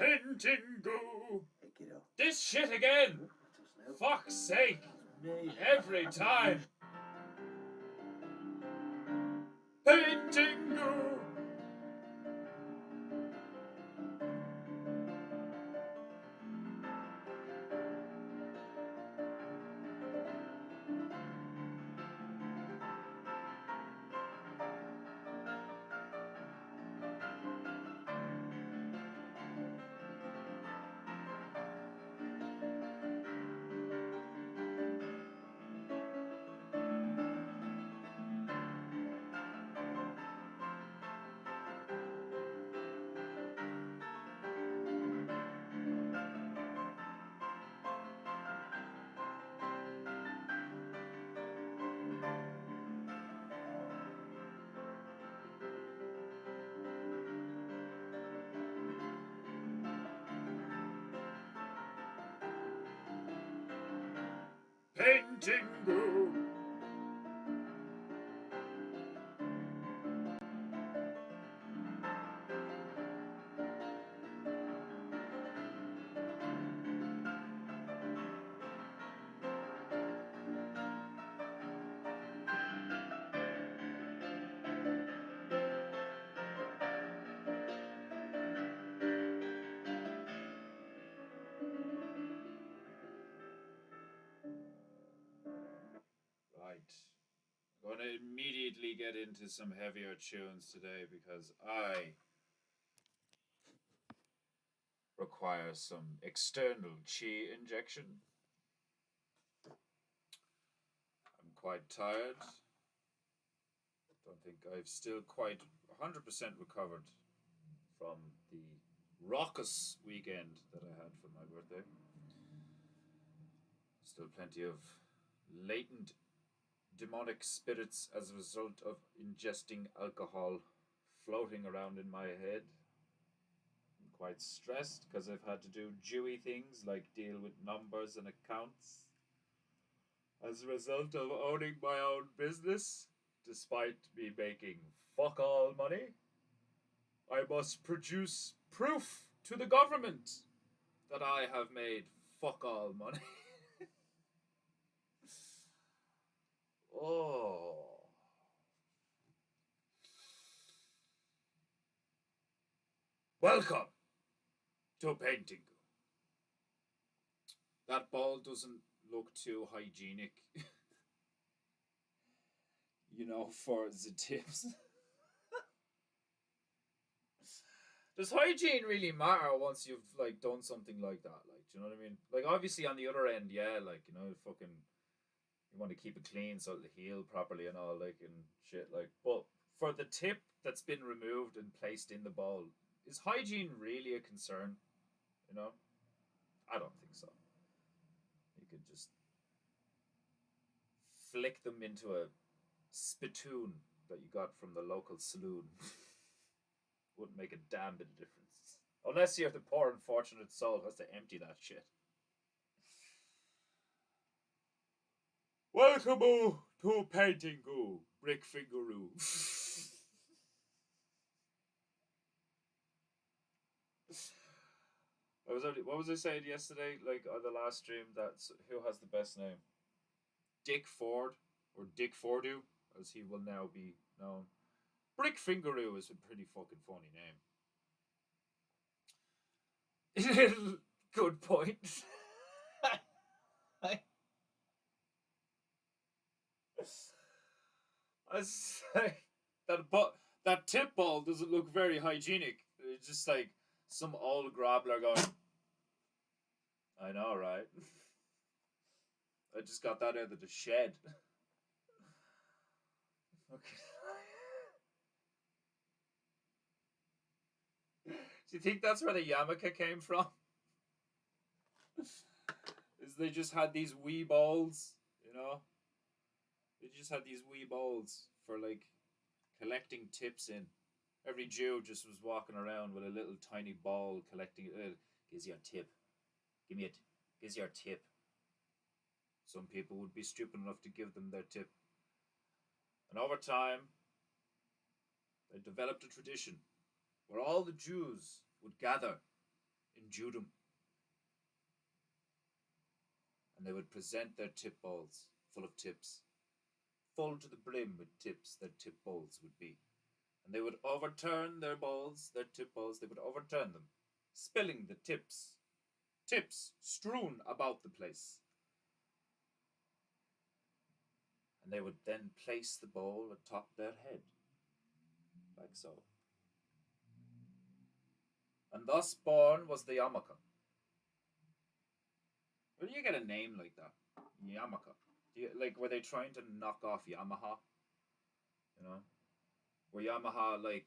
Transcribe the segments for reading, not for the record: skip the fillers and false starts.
PEINTEINGU! Hey, kiddo. This shit again! Fuck's sake! Every time! PEINTEINGU! PEINTEINGU! Right. I'm going to immediately get into some heavier tunes today because I require some external chi injection. I'm quite tired. Don't think I've still quite 100% recovered from the raucous weekend that I had for my birthday. Still plenty of latent demonic spirits as a result of ingesting alcohol floating around in my head. I'm quite stressed because I've had to do Jewy things like deal with numbers and accounts. As a result of owning my own business, despite me making fuck all money, I must produce proof to the government that I have made fuck all money. Oh. Welcome to PEINTEINGU. That ball doesn't look too hygienic. You know, for the tips. Does hygiene really matter once you've like done something like that? Like, do you know what I mean? Like, obviously on the other end, yeah, like, you know, fucking, you want to keep it clean so it'll heal properly and all, like, and shit, like. But for the tip that's been removed and placed in the ball, is hygiene really a concern? You know, I don't think so. You could just flick them into a spittoon that you got from the local saloon. Wouldn't make a damn bit of difference. Unless you're the poor unfortunate soul who has to empty that shit. Welcome to PEINTEINGU, Brick Fingeroo. What was I saying yesterday? Like on the last stream, that's who has the best name? Dick Ford or Dick Fordu, as he will now be known. Brick Fingeroo is a pretty fucking funny name. Good point. I say that tip ball doesn't look very hygienic. It's just like some old grabbler going. I know, right? I just got that out of the shed. Okay. Do you think that's where the yarmulke came from? Is they just had these wee balls, you know? They just had these wee balls for like collecting tips in. Every Jew just was walking around with a little tiny ball collecting. Gives you a tip. Give me it. Gives you a tip. Some people would be stupid enough to give them their tip. And over time, they developed a tradition where all the Jews would gather in Judum, and they would present their tip bowls full of tips, full to the brim with tips their tip bowls would be. And they would overturn their bowls, their tip bowls, they would overturn them, spilling the tips strewn about the place. And they would then place the bowl atop their head, like so. And thus born was the yarmulke. Where do you get a name like that? Yarmulke. Like, were they trying to knock off Yamaha? You know? Were Yamaha like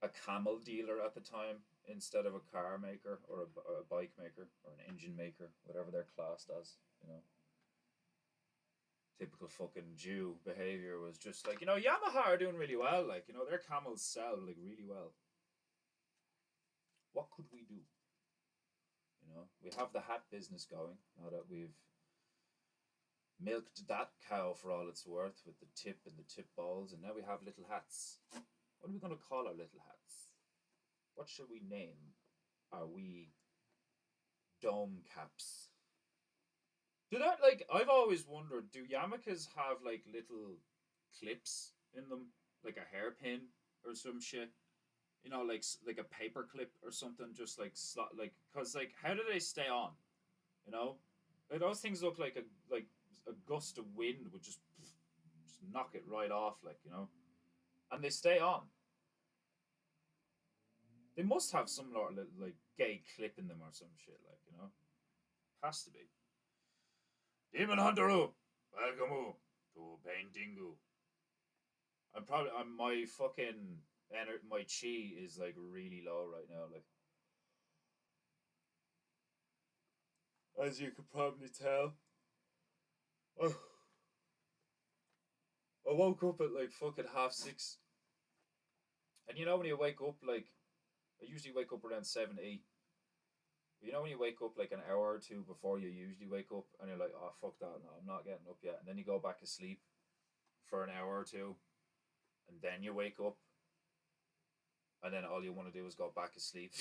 a camel dealer at the time instead of a car maker or a bike maker or an engine maker, whatever they're classed as, you know? Typical fucking Jew behavior was just like, you know, Yamaha are doing really well. Like, you know, their camels sell like really well. What could we do? You know, we have the hat business going now that we've milked that cow for all it's worth with the tip and the tip balls, and now we have little hats. What are we going to call our little hats? What shall we name our wee dome caps? Do that, like, I've always wondered, do yarmulkes have like little clips in them, like a hairpin or some shit? You know, like a paper clip or something, just like slot, like, cause like, how do they stay on? You know, like those things look like a gust of wind would just knock it right off, like, you know, and they stay on. They must have some sort of like gay clip in them or some shit, like, you know, has to be. Demon Hunteru, welcome to PEINTEINGU. I'm my fucking my chi is like really low right now, like, as you could probably tell. I woke up at like fucking 6:30, and you know when you wake up, like, I usually wake up around 7:08. You know when you wake up like an hour or two before you usually wake up, and you're like, oh fuck that, no, I'm not getting up yet, and then you go back to sleep for an hour or two, and then you wake up, and then all you want to do is go back to sleep.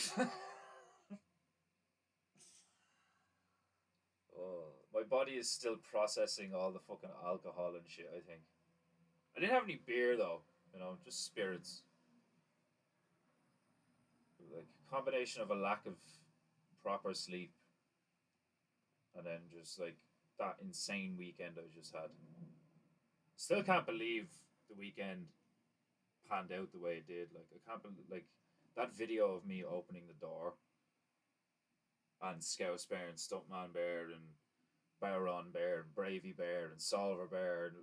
Oh, my body is still processing all the fucking alcohol and shit, I think. I didn't have any beer though, you know, just spirits. Like, a combination of a lack of proper sleep and then just like that insane weekend I just had. Still can't believe the weekend panned out the way it did. Like, I can't believe, like, that video of me opening the door and Scouse Bear and Stuntman Bear and Baron Bear and Bravey Bear and Solver Bear and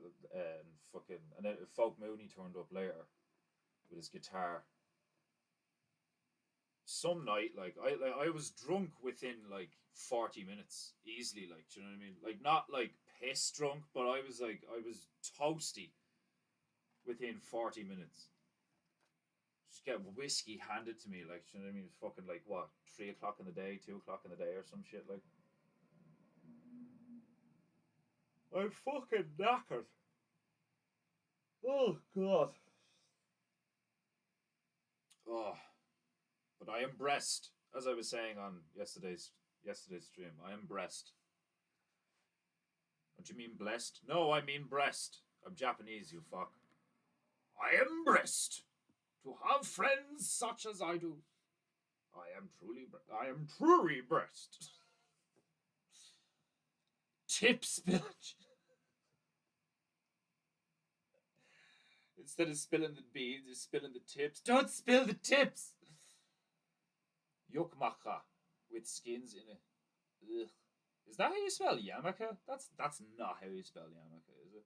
fucking, and then Folk Mooney turned up later with his guitar. Some night, like I was drunk within like 40 minutes easily, like, do you know what I mean? Like, not like piss drunk, but I was toasty within 40 minutes. Just get whiskey handed to me, like, do you know what I mean? Fucking like what, 3 o'clock in the day, 2 o'clock in the day, or some shit, like. I'm fucking knackered. Oh god. Oh, but I am breast, as I was saying on yesterday's stream. I am breast. Don't you mean blessed? No, I mean breast. I'm Japanese, you fuck. I am breast to have friends such as I do. I am truly breast. Tip spillage. Instead of spilling the beans, you're spilling the tips. Don't spill the tips! Yukmacha, with skins in it. Ugh. Is that how you spell yarmulke? That's not how you spell yarmulke, is it?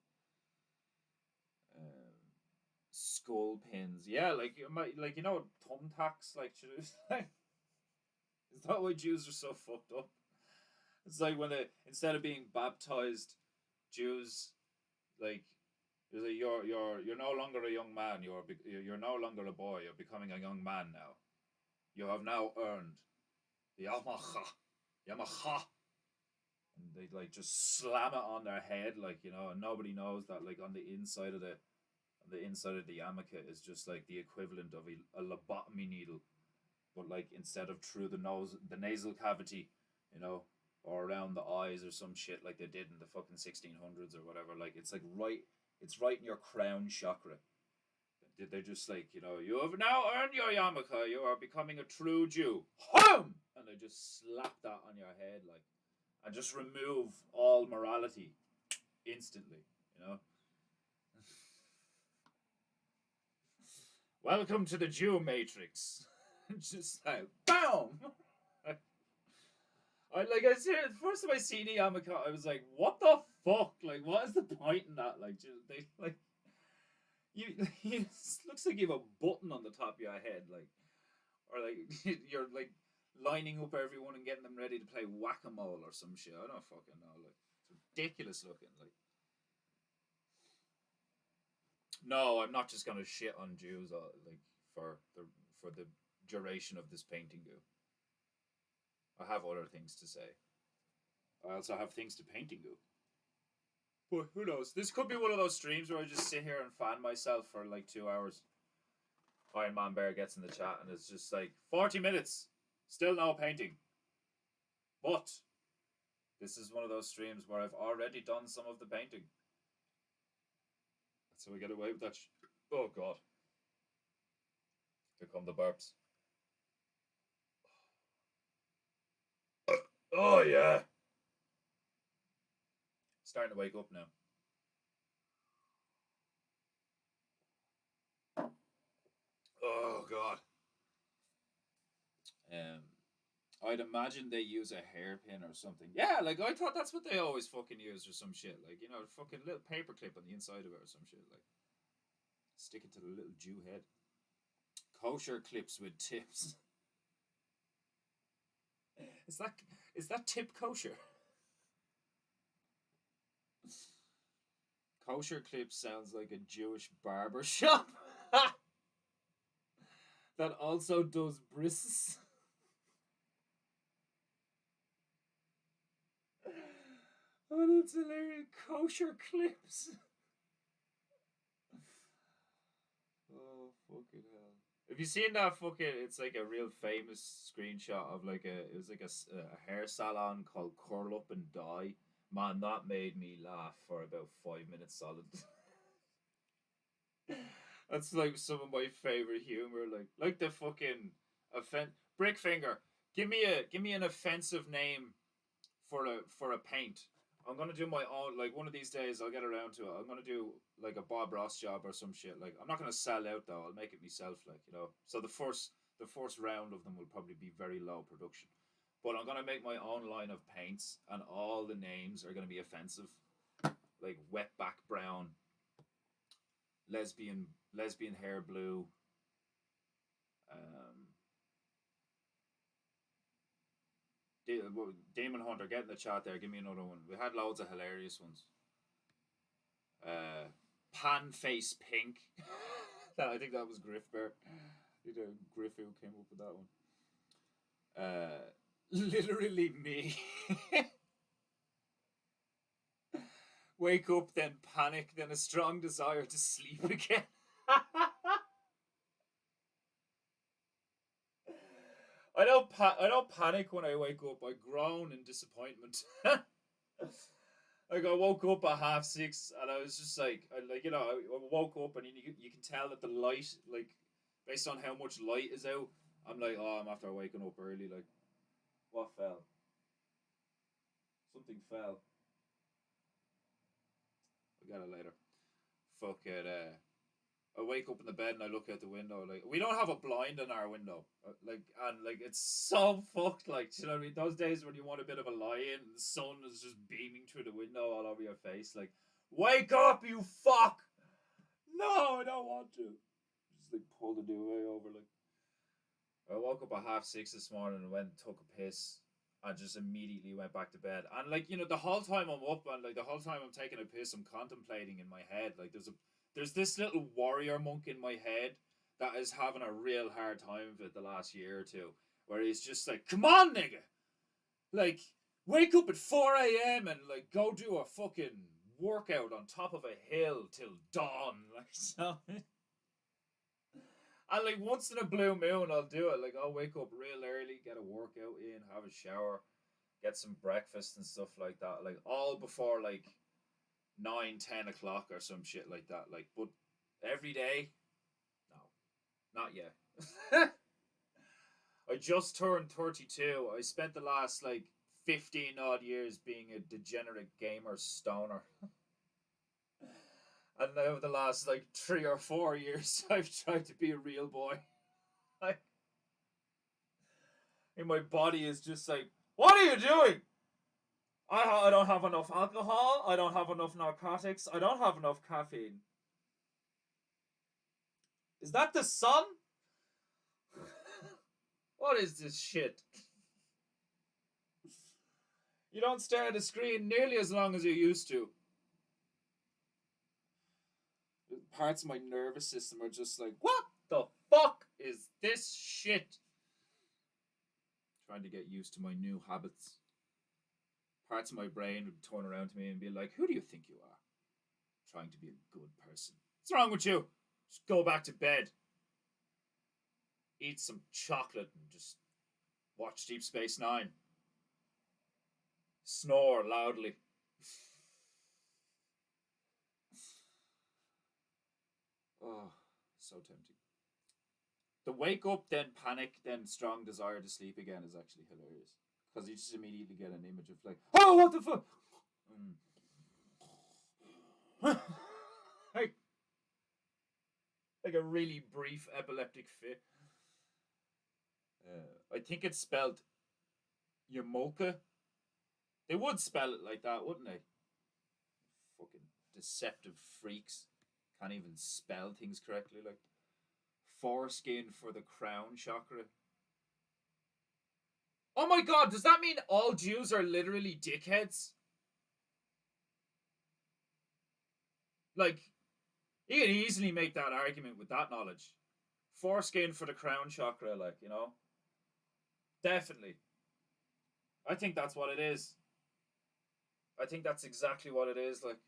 Skull pins. Yeah, like, you know, thumbtacks, like, is that why Jews are so fucked up? It's like when instead of being baptized, Jews, like, you're no longer a young man. You're no longer a boy. You're becoming a young man now. You have now earned the Yamaha, and they like just slam it on their head, like, you know, and nobody knows that, like, on the inside of the yarmulke is just like the equivalent of a lobotomy needle. but like instead of through the nasal cavity, you know, or around the eyes or some shit like they did in the fucking 1600s or whatever. Like it's like it's right in your crown chakra. They're just like, you know, you have now earned your yarmulke. You are becoming a true Jew. Hum! And they just slap that on your head, like, and just remove all morality instantly, you know. Welcome to the Jew Matrix. Just like, boom! I said, the first time I seen the yarmulke, I was like, what the fuck? Like, what is the point in that? Like, just, they, like, it looks like you have a button on the top of your head, like, or like you're like lining up everyone and getting them ready to play whack-a-mole or some shit. I don't fucking know. Like, it's ridiculous looking. Like, no, I'm not just gonna shit on Jews. Like for the duration of this painting. I have other things to say. I also have things to painting. But who knows? This could be one of those streams where I just sit here and fan myself for like 2 hours. Iron Man Bear gets in the chat and it's just like 40 minutes, still no painting. But this is one of those streams where I've already done some of the painting. So we get away with that. Oh god. Here come the burps. Oh yeah. Starting to wake up now. Oh god. I'd imagine they use a hairpin or something. Yeah, like I thought that's what they always fucking use or some shit. Like, you know, fucking little paper clip on the inside of it or some shit. Like, stick it to the little Jew head. Kosher clips with tips. Is that tip kosher? Kosher clip sounds like a Jewish barber shop that also does brists. Oh, that's hilarious. Kosher clips. Oh, fucking hell. Have you seen that fucking, it's like a real famous screenshot of like it was like a hair salon called Curl Up and Die. Man, that made me laugh for about 5 minutes solid. That's like some of my favorite humor, like the fucking Brickfinger. Give me an offensive name for a paint. I'm gonna do my own. Like one of these days, I'll get around to it. I'm gonna do like a Bob Ross job or some shit. Like I'm not gonna sell out though. I'll make it myself. Like, you know. So the first round of them will probably be very low production. But I'm gonna make my own line of paints, and all the names are gonna be offensive, like wetback brown, lesbian hair blue. Um, Demon Hunter, get in the chat there. Give me another one. We had loads of hilarious ones. Pan face pink. I think that was Griff Bear. Griff who came up with that one. Literally me. Wake up, then panic, then a strong desire to sleep again. I don't panic when I wake up. I groan in disappointment. Like I woke up at 6:30, and I was just like, you know, I woke up and you can tell that the light, like, based on how much light is out, I'm like, oh, I'm after waking up early. Like, what fell? Something fell. I'll get it later. Fuck it. I wake up in the bed and I look out the window. Like, we don't have a blind in our window. Like, and like it's so fucked. Like, you know what I mean? Those days when you want a bit of a lie-in, and the sun is just beaming through the window all over your face. Like, wake up, you fuck! No, I don't want to. Just like pull the duvet over. Like, I woke up at 6:30 this morning and went and took a piss. And just immediately went back to bed. And like, you know, the whole time I'm up and like the whole time I'm taking a piss, I'm contemplating in my head. Like there's this little warrior monk in my head that is having a real hard time of it the last year or two. Where he's just like, come on, nigga! Like, wake up at 4 a.m. and like go do a fucking workout on top of a hill till dawn. Like, so And like once in a blue moon, I'll do it. Like I'll wake up real early, get a workout in, have a shower, get some breakfast and stuff like that. Like all before like 9, 10 o'clock or some shit like that. Like, but every day, no, not yet. I just turned 32. I spent the last like 15 odd years being a degenerate gamer stoner. And now the last like 3 or 4 years, I've tried to be a real boy. Like, and my body is just like, what are you doing? I don't have enough alcohol. I don't have enough narcotics. I don't have enough caffeine. Is that the sun? What is this shit? You don't stare at a screen nearly as long as you used to. Parts of my nervous system are just like, what the fuck is this shit? Trying to get used to my new habits. Parts of my brain would turn around to me and be like, who do you think you are? Trying to be a good person. What's wrong with you? Just go back to bed. Eat some chocolate and just watch Deep Space Nine. Snore loudly. Oh, so tempting. The wake up, then panic, then strong desire to sleep again is actually hilarious. Because you just immediately get an image of like, oh, what the fuck? like a really brief epileptic fit. I think it's spelled Yamulka. They would spell it like that, wouldn't they? Fucking deceptive freaks. Can't even spell things correctly. Like, foreskin for the crown chakra. Oh my god, does that mean all Jews are literally dickheads? Like, you can easily make that argument with that knowledge. Foreskin for the crown chakra, like, you know? Definitely. I think that's what it is. I think that's exactly what it is, like.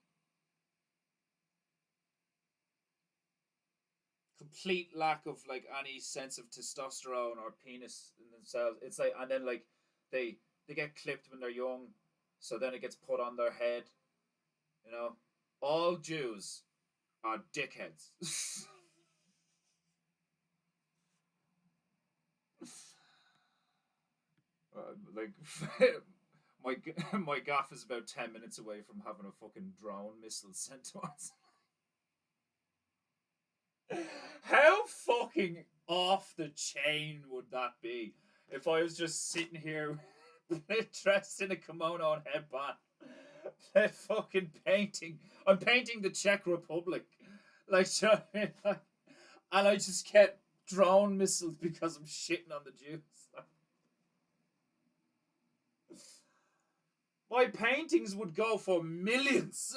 Complete lack of like any sense of testosterone or penis in themselves. It's like, and then like they get clipped when they're young, so then it gets put on their head. You know, all Jews are dickheads. Like my gaff is about 10 minutes away from having a fucking drone missile sent to us. How fucking off the chain would that be if I was just sitting here dressed in a kimono and headband, fucking painting? I'm painting the Czech Republic, like, and I just get drone missiles because I'm shitting on the Jews. My paintings would go for millions,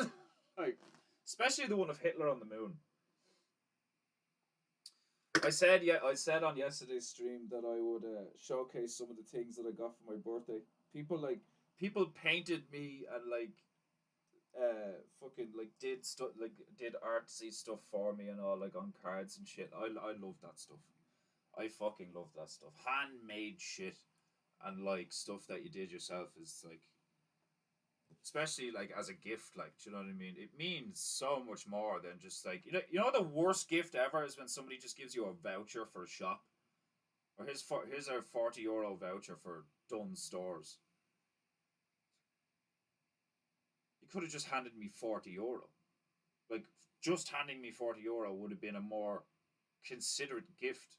like, especially the one of Hitler on the moon. I said on yesterday's stream that I would showcase some of the things that I got for my birthday. People painted me and like fucking like did artsy stuff for me and all, like on cards and shit. I love that stuff. I fucking love that stuff. Handmade shit and like stuff that you did yourself is like, especially like as a gift, like, do you know what I mean? It means so much more than just like, you know the worst gift ever is when somebody just gives you a voucher for a shop, or here's a €40 voucher for Dunnes Stores. You could have just handed me €40. Like, just handing me €40 would have been a more considerate gift,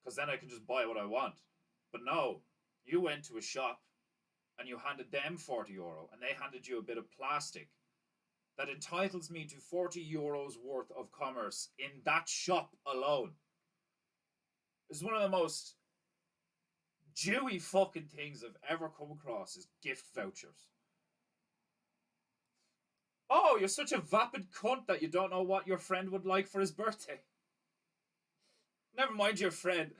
because then I can just buy what I want. But no, you went to a shop and you handed them €40, and they handed you a bit of plastic that entitles me to €40 worth of commerce in that shop alone. It's one of the most Jewy fucking things I've ever come across is gift vouchers. Oh, you're such a vapid cunt that you don't know what your friend would like for his birthday. Never mind your friend.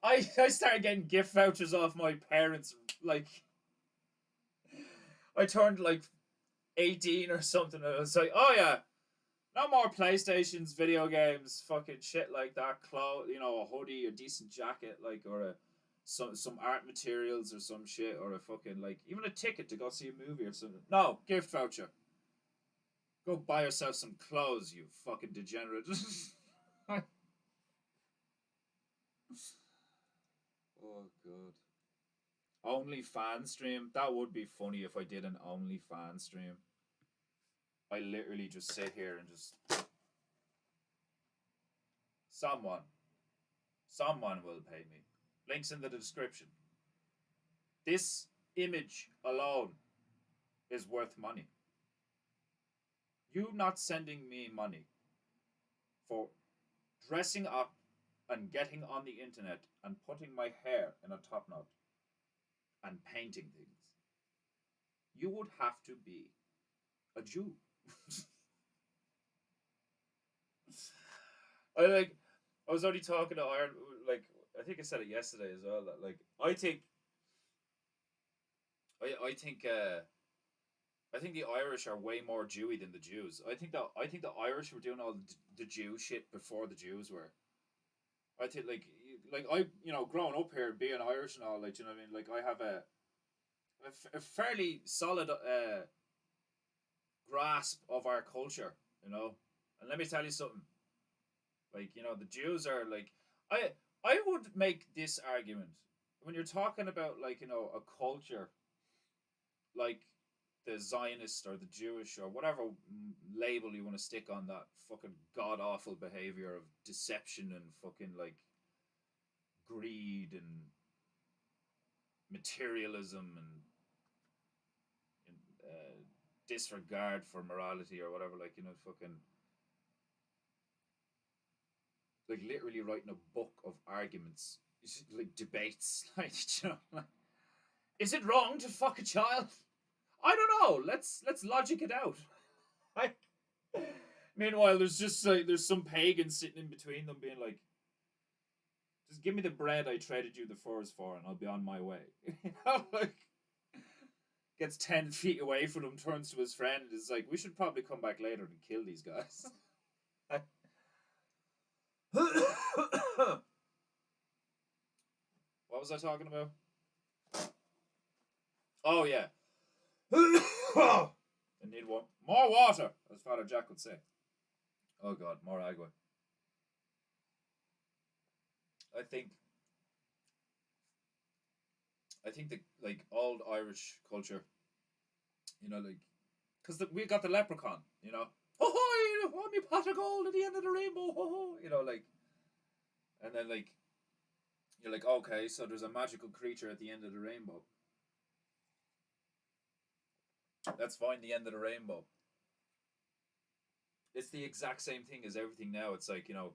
I started getting gift vouchers off my parents, like, I turned like 18 or something, and I was like, oh yeah, No more PlayStations, video games, fucking shit like that. Clothes, you know, a hoodie, a decent jacket, like, or a some art materials or some shit, or a fucking like even a ticket to go see a movie or something. No, gift voucher. Go buy yourself some clothes, you fucking degenerate. Oh god. Only fan stream. That would be funny if I did an only fan stream. I literally just sit here and just someone, someone will pay me. Links in the description. This image alone is worth money. You not sending me money for dressing up and getting on the internet and putting my hair in a top knot and painting things. You would have to be a Jew. I like. I was already talking to Iron. Like I think I said it yesterday as well. That like I think I think the Irish are way more Jewy than the Jews. I think the Irish were doing all the Jew shit before the Jews were. I think like I growing up here being Irish and all, like, you know what I mean, like I have a fairly solid grasp of our culture, you know. And let me tell you something. Like, you know, the Jews are like I would make this argument when you're talking about, like, you know, a culture like the Zionist or the Jewish or whatever label you want to stick on that fucking god awful behavior of deception and fucking like greed and materialism and disregard for morality or whatever, like, you know, fucking like literally writing a book of arguments, like debates, like, you know, like, is it wrong to fuck a child? I don't know. Let's logic it out. Like, meanwhile, there's just like there's some pagan sitting in between them, being like, "Just give me the bread I traded you the furs for, and I'll be on my way." You know, like gets 10 feet away from him, turns to his friend, and is like, "We should probably come back later and kill these guys." What was I talking about? Oh yeah. I need one more water, as Father Jack would say. Oh god, more agua. I think I think the like old Irish culture, you know, like because we got the leprechaun, you know. Oh, ho, you know, me pot of gold at the end of the rainbow, ho, ho, you know, like, and then like you're like, okay, so there's a magical creature at the end of the rainbow. Let's find the end of the rainbow. It's the exact same thing as everything now. It's like, you know,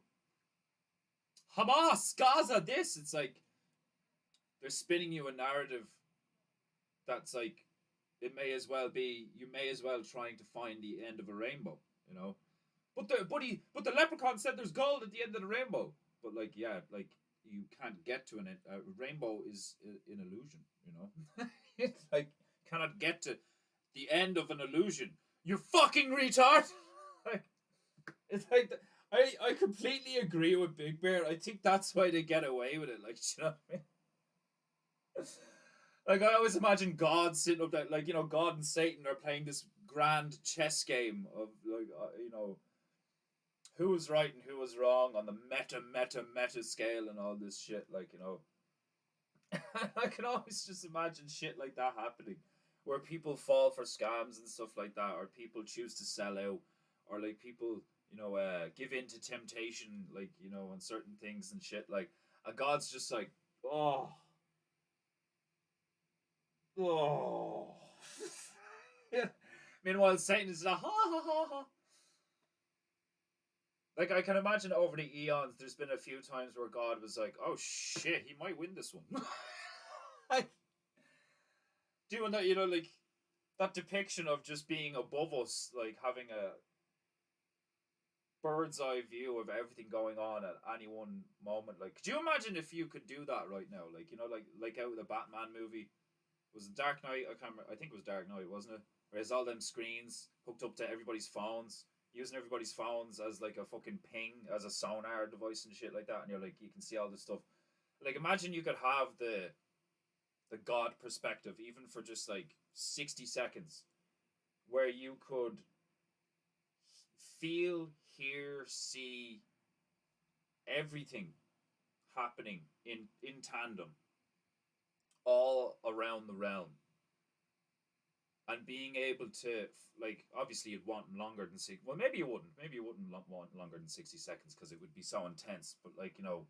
Hamas, Gaza, this. It's like they're spinning you a narrative that's like it may as well be you may as well trying to find the end of a rainbow, you know. But the leprechaun said there's gold at the end of the rainbow. But like, yeah, like you can't get to a rainbow is an illusion, you know. It's like cannot get to the end of an illusion. You fucking retard. Like, it's like I completely agree with Big Bear. I think that's why they get away with it. Like, you know what I mean? Like, I always imagine God sitting up there, like, you know, God and Satan are playing this grand chess game of, like, you know, who was right and who was wrong on the meta scale and all this shit. Like, you know, I can always just imagine shit like that happening where people fall for scams and stuff like that, or people choose to sell out, or like people, you know, give in to temptation, like, you know, on certain things and shit. Like, and God's just like, oh, oh. Yeah. Meanwhile, Satan is like, ha ha ha ha. Like, I can imagine over the eons, there's been a few times where God was like, oh shit, he might win this one. Like, doing that, you know, like that depiction of just being above us, like having a bird's eye view of everything going on at any one moment. Like, could you imagine if you could do that right now? Like, you know, like out of the Batman movie, was it Dark Knight? I can't remember. I think it was Dark Knight, wasn't it? Where there's all them screens hooked up to everybody's phones. using everybody's phones as like a fucking ping, as a sonar device and shit like that, and you're like, you can see all this stuff. Like, imagine you could have the God perspective, even for just like 60 seconds, where you could feel, hear, see everything happening in tandem all around the realm, and being able to, like, obviously you'd want longer than six. Well, maybe you wouldn't. Maybe you wouldn't want longer than 60 seconds because it would be so intense. But like, you know,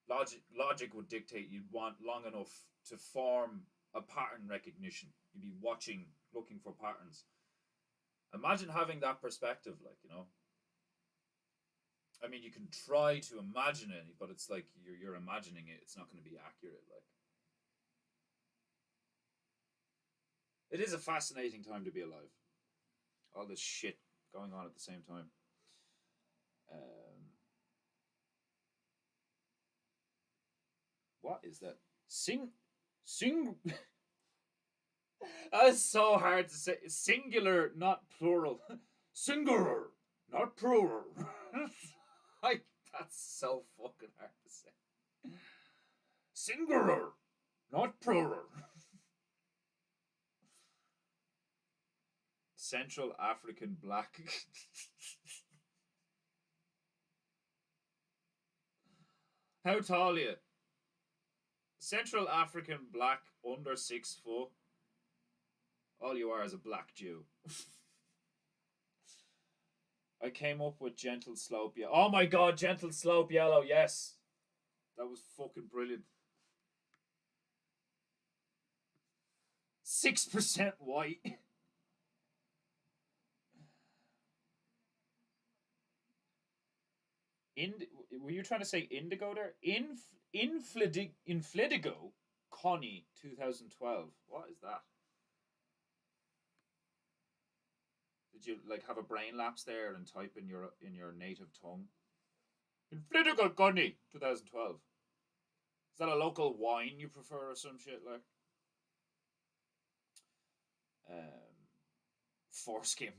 logic would dictate you'd want long enough to form a pattern recognition. You'd be watching, looking for patterns. Imagine having that perspective, like, you know. I mean, you can try to imagine it, but it's like you're imagining it. It's not going to be accurate. Like, it is a fascinating time to be alive. All this shit going on at the same time. What is that? Sing. That's so hard to say. Singular, not plural. Singular, not plural. Like, that's so fucking hard to say. Singular, not plural. Central African black. How tall are you? Central African black, under 6 foot. All you are is a black Jew. I came up with gentle slope yellow. Oh my god, gentle slope yellow, yes. That was fucking brilliant. 6% white. Were you trying to say indigo there? Infledigo Connie 2012. What is that? Did you like have a brain lapse there and type in your native tongue? Infledigo Connie 2012. Is that a local wine you prefer or some shit like? Foreskin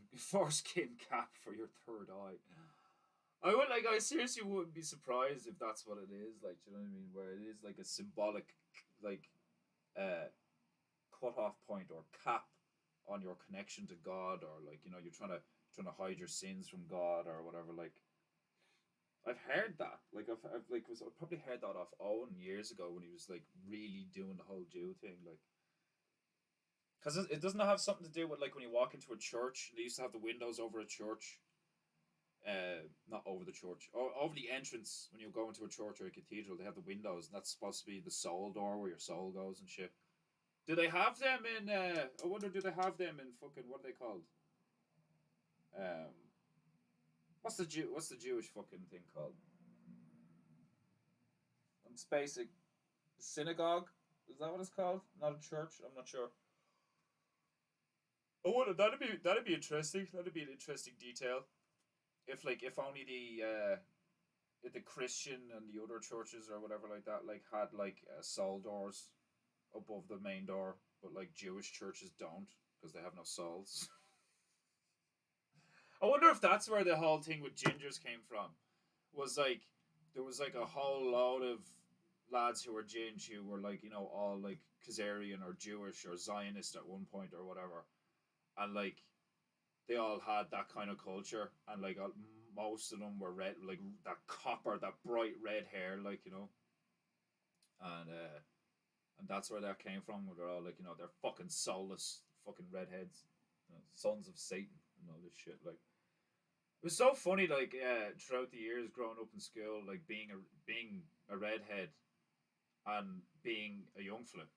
cap for your third eye. I seriously wouldn't be surprised if that's what it is. Like, do you know what I mean? Where it is like a symbolic, like, cut off point or cap on your connection to God, or like, you know, you're trying to hide your sins from God or whatever. Like, I've heard that. Like, I probably heard that off Owen years ago when he was like really doing the whole Jew thing, like. Because it doesn't have something to do with like when you walk into a church. They used to have the windows over a church. Not over the church, over the entrance when you go into a church or a cathedral. They have the windows, and that's supposed to be the soul door where your soul goes and shit. Do they have them in? I wonder, do they have them in fucking, what are they called? Um, what's the Jewish fucking thing called? It's basic synagogue. Is that what it's called? Not a church. I'm not sure. Oh, well, that'd be interesting. That'd be an interesting detail. If only the Christian and the other churches or whatever like that like had like soul doors above the main door, but like Jewish churches don't because they have no souls. I wonder if that's where the whole thing with gingers came from. Was like there was like a whole load of lads who were ginge who were like, you know, all like Khazarian or Jewish or Zionist at one point or whatever, and like they all had that kind of culture, and like most of them were red, like that copper, that bright red hair, like, you know, and that's where that came from. Where they're all like, you know, they're fucking soulless, fucking redheads, you know, sons of Satan, and all this shit. Like, it was so funny, like, throughout the years growing up in school, like being a redhead and being a young flip.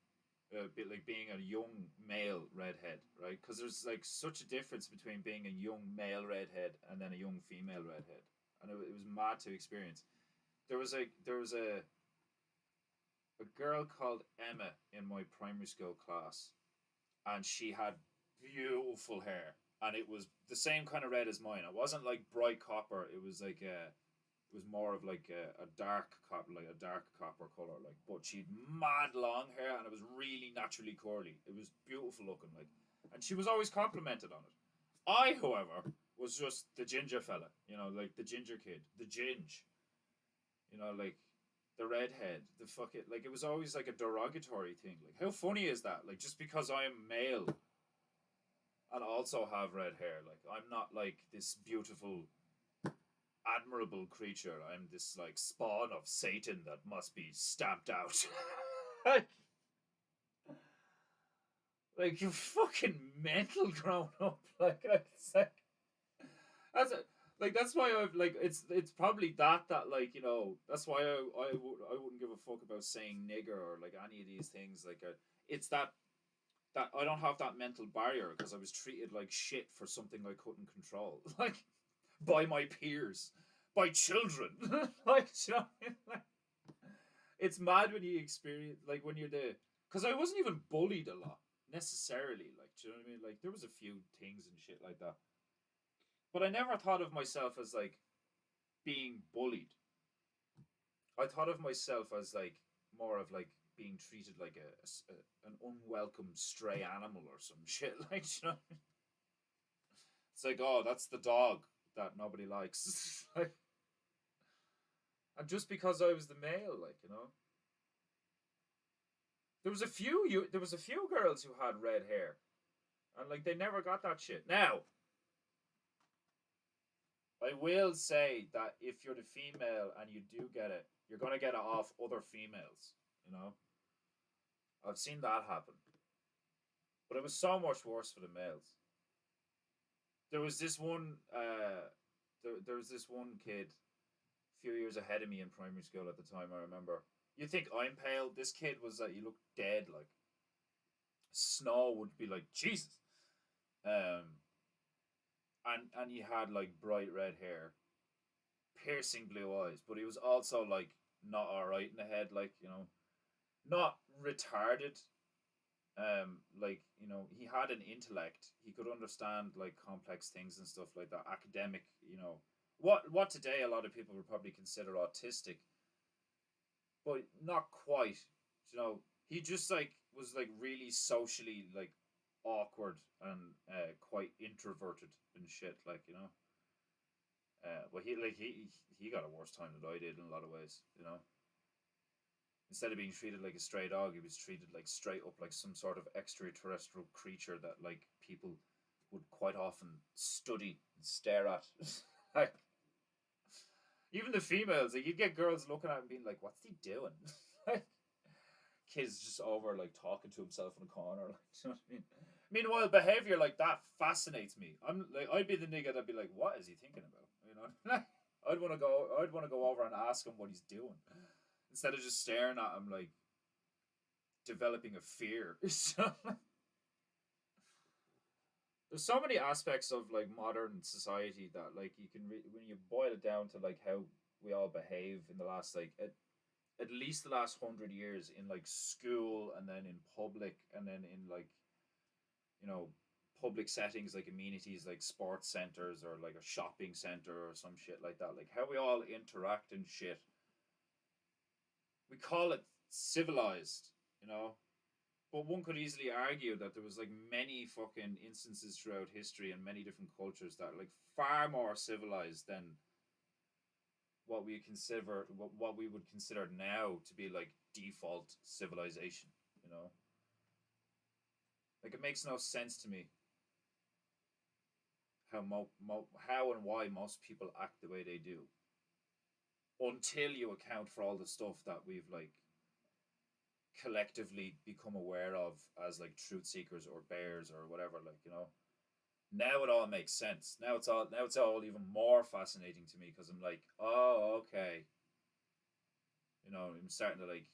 Bit like being a young male redhead, right? Because there's like such a difference between being a young male redhead and then a young female redhead, and it was mad to experience. There was a girl called Emma in my primary school class, and she had beautiful hair, and it was the same kind of red as mine. It wasn't like bright copper. It was like it was more of like a dark copper, like a dark copper color, like. But she'd mad long hair, and it was really naturally curly. It was beautiful looking, like, and she was always complimented on it. I, however, was just the ginger fella, you know, like the ginger kid, the ginge, you know, like the redhead, the fuck it. Like, it was always like a derogatory thing. Like, how funny is that? Like, just because I'm male and also have red hair, like, I'm not like this beautiful, admirable creature. I'm this like spawn of Satan that must be stamped out. like, like, you fucking mental grown up. Like, it's like that's a, like that's why I've like it's probably that like, you know, that's why I wouldn't give a fuck about saying nigger or like any of these things. Like, it's that I don't have that mental barrier because I was treated like shit for something I couldn't control, like by my peers, by children, like, you know, like, it's mad when you experience like when you're the because I wasn't even bullied a lot necessarily. Like, do you know what I mean? Like, there was a few things and shit like that, but I never thought of myself as like being bullied. I thought of myself as like more of like being treated like an unwelcome stray animal or some shit. Like, you know, it's like, oh, that's the dog that nobody likes. Like, and just because I was the male, like, you know, there was a few girls who had red hair, and like they never got that shit. Now, I will say that if you're the female and you do get it, you're gonna get it off other females. You know, I've seen that happen, but it was so much worse for the males. There was this one. There was this one kid, a few years ahead of me in primary school at the time. I remember. You think I'm pale? This kid was like, you look dead. Like, Snow would be like Jesus. Um, and he had like bright red hair, piercing blue eyes, but he was also like not all right in the head. Like, you know, not retarded. Like, you know, he had an intellect. He could understand like complex things and stuff like that. Academic, you know, what today a lot of people would probably consider autistic, but not quite. You know, he just like was like really socially like awkward and quite introverted and shit. Like, you know, well, he got a worse time than I did in a lot of ways. You know, instead of being treated like a stray dog, he was treated like straight up like some sort of extraterrestrial creature that like people would quite often study and stare at. Like, even the females, like, you'd get girls looking at him being like, "What's he doing?" Like, kids just over like talking to himself in a corner. Like, you know what I mean? Meanwhile, behavior like that fascinates me. I'm like, I'd be the nigga that'd be like, "What is he thinking about?" You know, I'd want to go. I'd want to go over and ask him what he's doing instead of just staring at him like developing a fear. So, there's so many aspects of like modern society that like you can when you boil it down to like how we all behave in the last like at least the last 100 years in like school and then in public and then in like, you know, public settings like amenities like sports centers or like a shopping center or some shit like that, like how we all interact and shit, we call it civilized, you know. But one could easily argue that there was like many fucking instances throughout history and many different cultures that are like far more civilized than what we would consider now to be like default civilization, you know. Like, it makes no sense to me how and why most people act the way they do until you account for all the stuff that we've like collectively become aware of as like truth seekers or bears or whatever, like, you know. Now it all makes sense. Now it's all even more fascinating to me because I'm like, oh, okay, you know, I'm starting to like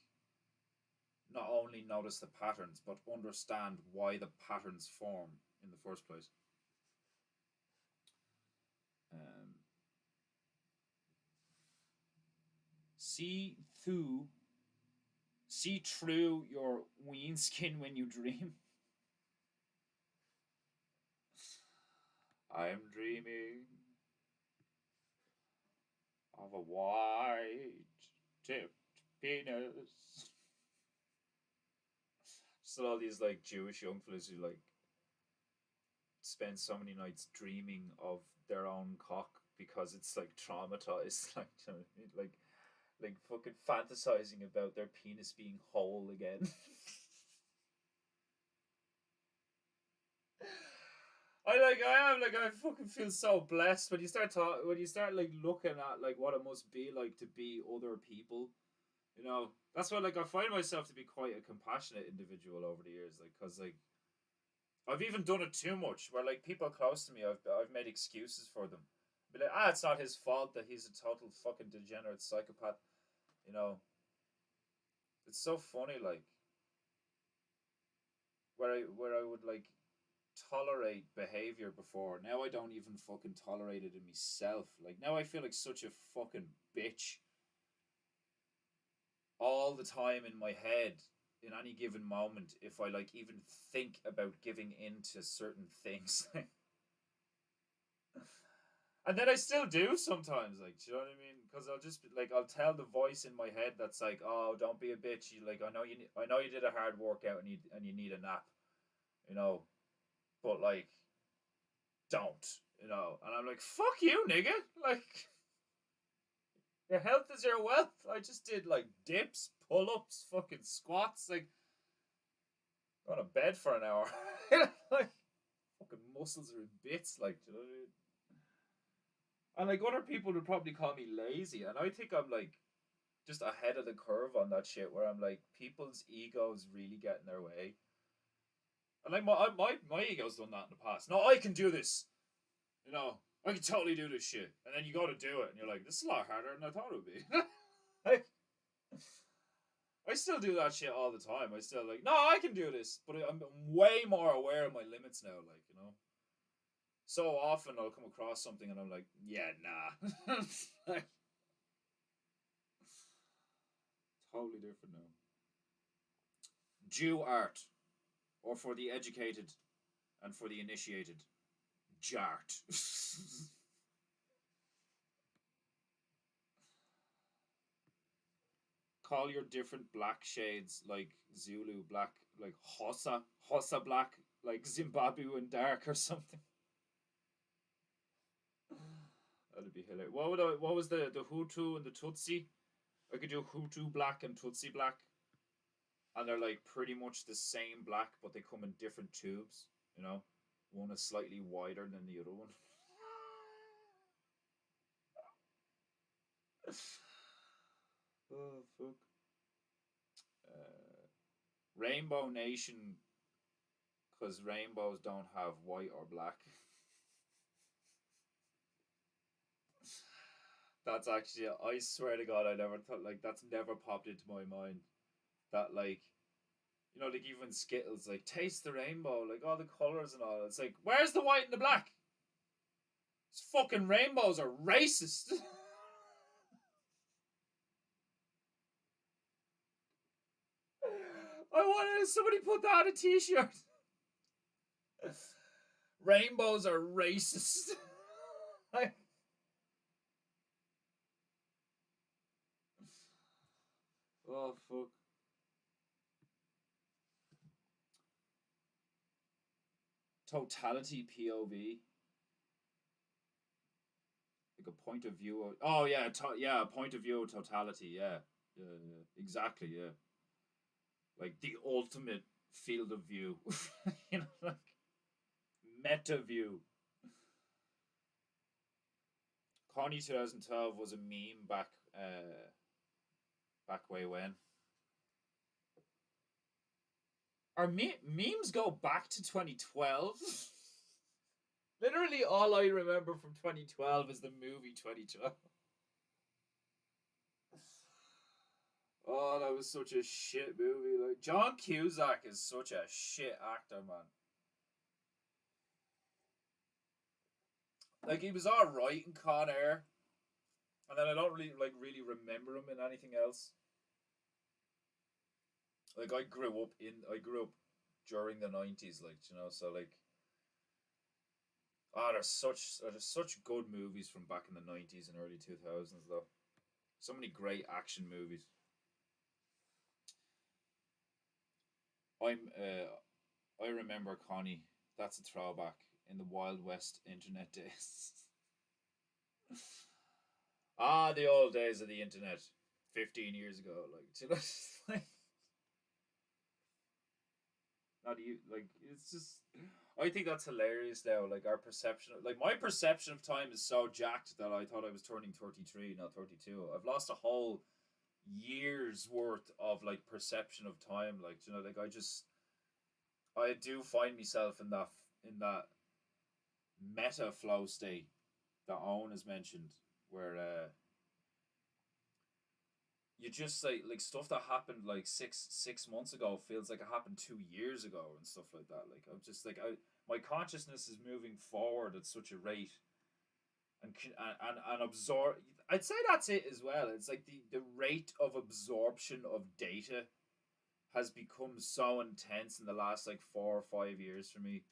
not only notice the patterns but understand why the patterns form in the first place. um see through see through your ween skin when you dream. I'm dreaming of a white tipped penis. Still all these like Jewish young fellas who like spend so many nights dreaming of their own cock because it's like traumatized, like you know what I mean? Like fucking fantasizing about their penis being whole again. I fucking feel so blessed when you start when you start like looking at like what it must be like to be other people. You know, that's why like I find myself to be quite a compassionate individual over the years, like because like I've even done it too much. Where like people close to me, I've made excuses for them. Be like, it's not his fault that he's a total fucking degenerate psychopath. You know, it's so funny. Like where I would like tolerate behavior before. Now I don't even fucking tolerate it in myself. Like now I feel like such a fucking bitch all the time in my head in any given moment if I like even think about giving in to certain things. And then I still do sometimes, like, do you know what I mean? Because I'll just like I'll tell the voice in my head that's like, "Oh, don't be a bitch. You like, I know you did a hard workout and you need a nap, you know, but like, don't, you know." And I'm like, "Fuck you, nigga! Like, your health is your wealth. I just did like dips, pull ups, fucking squats, like, on a bed for an hour, like, fucking muscles are in bits, like, do you know what I mean?" And like other people would probably call me lazy, and I think I'm like just ahead of the curve on that shit. Where I'm like, people's egos really get in their way, and like my ego's done that in the past. No, I can do this. You know, I can totally do this shit. And then you go to do it, and you're like, this is a lot harder than I thought it would be. Like, I still do that shit all the time. I still like, no, I can do this, but I'm way more aware of my limits now. Like, you know, so often I'll come across something and I'm like, yeah, nah. Like, totally different now. Jew art, or for the educated and for the initiated, Jart. Call your different black shades like Zulu black, like Hossa black, like Zimbabwean dark or something. That'd be hilarious. What was the Hutu and the Tutsi? I could do Hutu black and Tutsi black, and they're like pretty much the same black, but they come in different tubes. You know, one is slightly wider than the other one. Oh fuck. Uh, Rainbow Nation, because rainbows don't have white or black. That's actually, I swear to God, I never thought, like, that's never popped into my mind. That, like, you know, like, even Skittles, like, taste the rainbow, like, all the colors and all. It's like, where's the white and the black? These fucking rainbows are racist. I wanted somebody put that on a t shirt. Rainbows are racist. Like, oh, fuck. Totality POV. Like a point of view of, oh yeah, yeah, a point of view of totality, yeah. Yeah, exactly, yeah. Like the ultimate field of view. You know, like meta view. Connie 2012 was a meme back way when. Our memes go back to 2012. Literally all I remember from 2012 is the movie 2012. Oh, that was such a shit movie. Like John Cusack is such a shit actor, man. Like he was all right in Con Air, and then I don't really remember him in anything else. Like I grew up during the 90s, like you know, so like there's such good movies from back in the 90s and early 2000s though. So many great action movies. I remember Connie. That's a throwback. in the Wild West internet days. Ah, the old days of the internet, 15 years ago. Like, not you. Like, it's just. I think that's hilarious now. Like our perception, like my perception of time is so jacked that I thought I was turning 33, not 32. I've lost a whole year's worth of like perception of time. Like like I do find myself in that meta flow state that Owen has mentioned, where you just like stuff that happened like six months ago feels like it happened 2 years ago and stuff like that. Like I'm just like my consciousness is moving forward at such a rate, and absorb. I'd say that's it as well. It's like the rate of absorption of data has become so intense in the last like 4 or 5 years for me.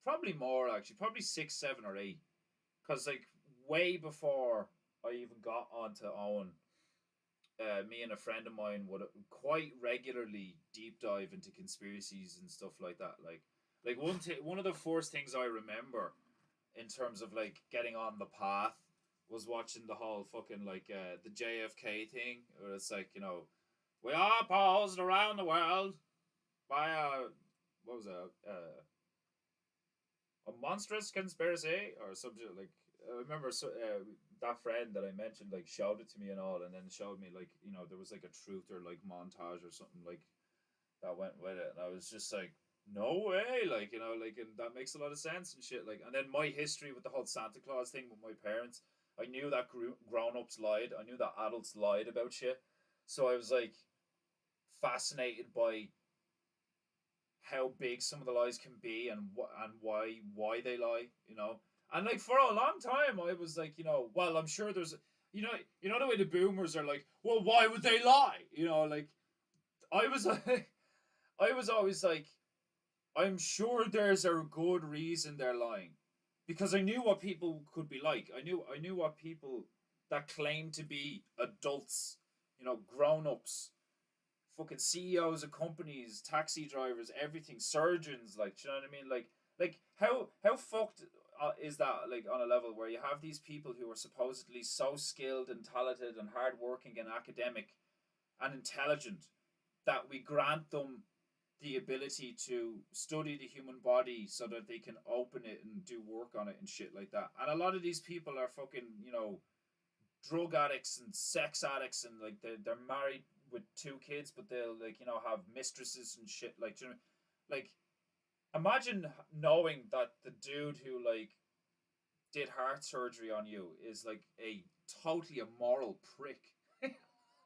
Probably more actually, probably 6, 7, or 8. Because like way before I even got onto Owen, me and a friend of mine would quite regularly deep dive into conspiracies and stuff like that. Like one of the first things I remember in terms of like getting on the path was watching the whole fucking like the JFK thing, where it's like we are paused around the world by what was that a monstrous conspiracy or something like. I remember that friend that I mentioned like showed it to me and all, and then showed me like there was like a truth or like montage or something like that went with it, and I was just like, no way, like like, and that makes a lot of sense and shit. Like, and then my history with the whole Santa Claus thing with my parents, I knew that grown ups lied, I knew that adults lied about shit, so I was like fascinated by how big some of the lies can be and why they lie, and like for a long time I was like, well, I'm sure there's the way the boomers are like, well, why would they lie, like I was like I was always like, I'm sure there's a good reason they're lying, because I knew what people could be like. I knew what people that claim to be adults, grown ups, fucking CEOs of companies, taxi drivers, everything, surgeons, like, do you know what I mean? Like how fucked is that? Like on a level where you have these people who are supposedly so skilled and talented and hardworking and academic and intelligent that we grant them the ability to study the human body so that they can open it and do work on it and shit like that. And a lot of these people are fucking, drug addicts and sex addicts, and like they're married with 2 kids, but they'll like, have mistresses and shit. Like, do you know, like, imagine knowing that the dude who like did heart surgery on you is like a totally immoral prick.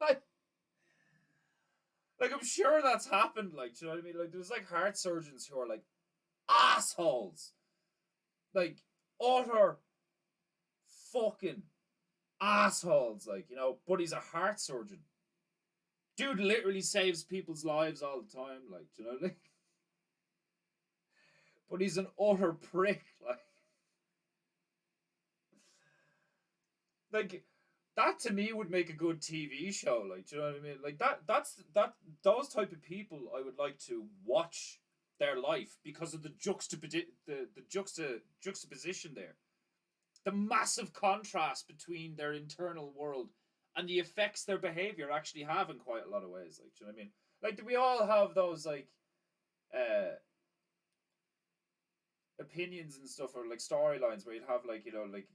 like, like, I'm sure that's happened. Like, do you know what I mean? Like, there's like heart surgeons who are like assholes, like utter fucking assholes. Like, but he's a heart surgeon. Dude literally saves people's lives all the time. Like, do you know, like, but he's an utter prick. Like that to me would make a good TV show. Like, do you know what I mean? Like that those type of people I would like to watch their life because of the juxtaposition there, the massive contrast between their internal world and the effects their behavior actually have in quite a lot of ways. Like, do you know what I mean? Like, do we all have those like opinions and stuff, or like storylines where you'd have like like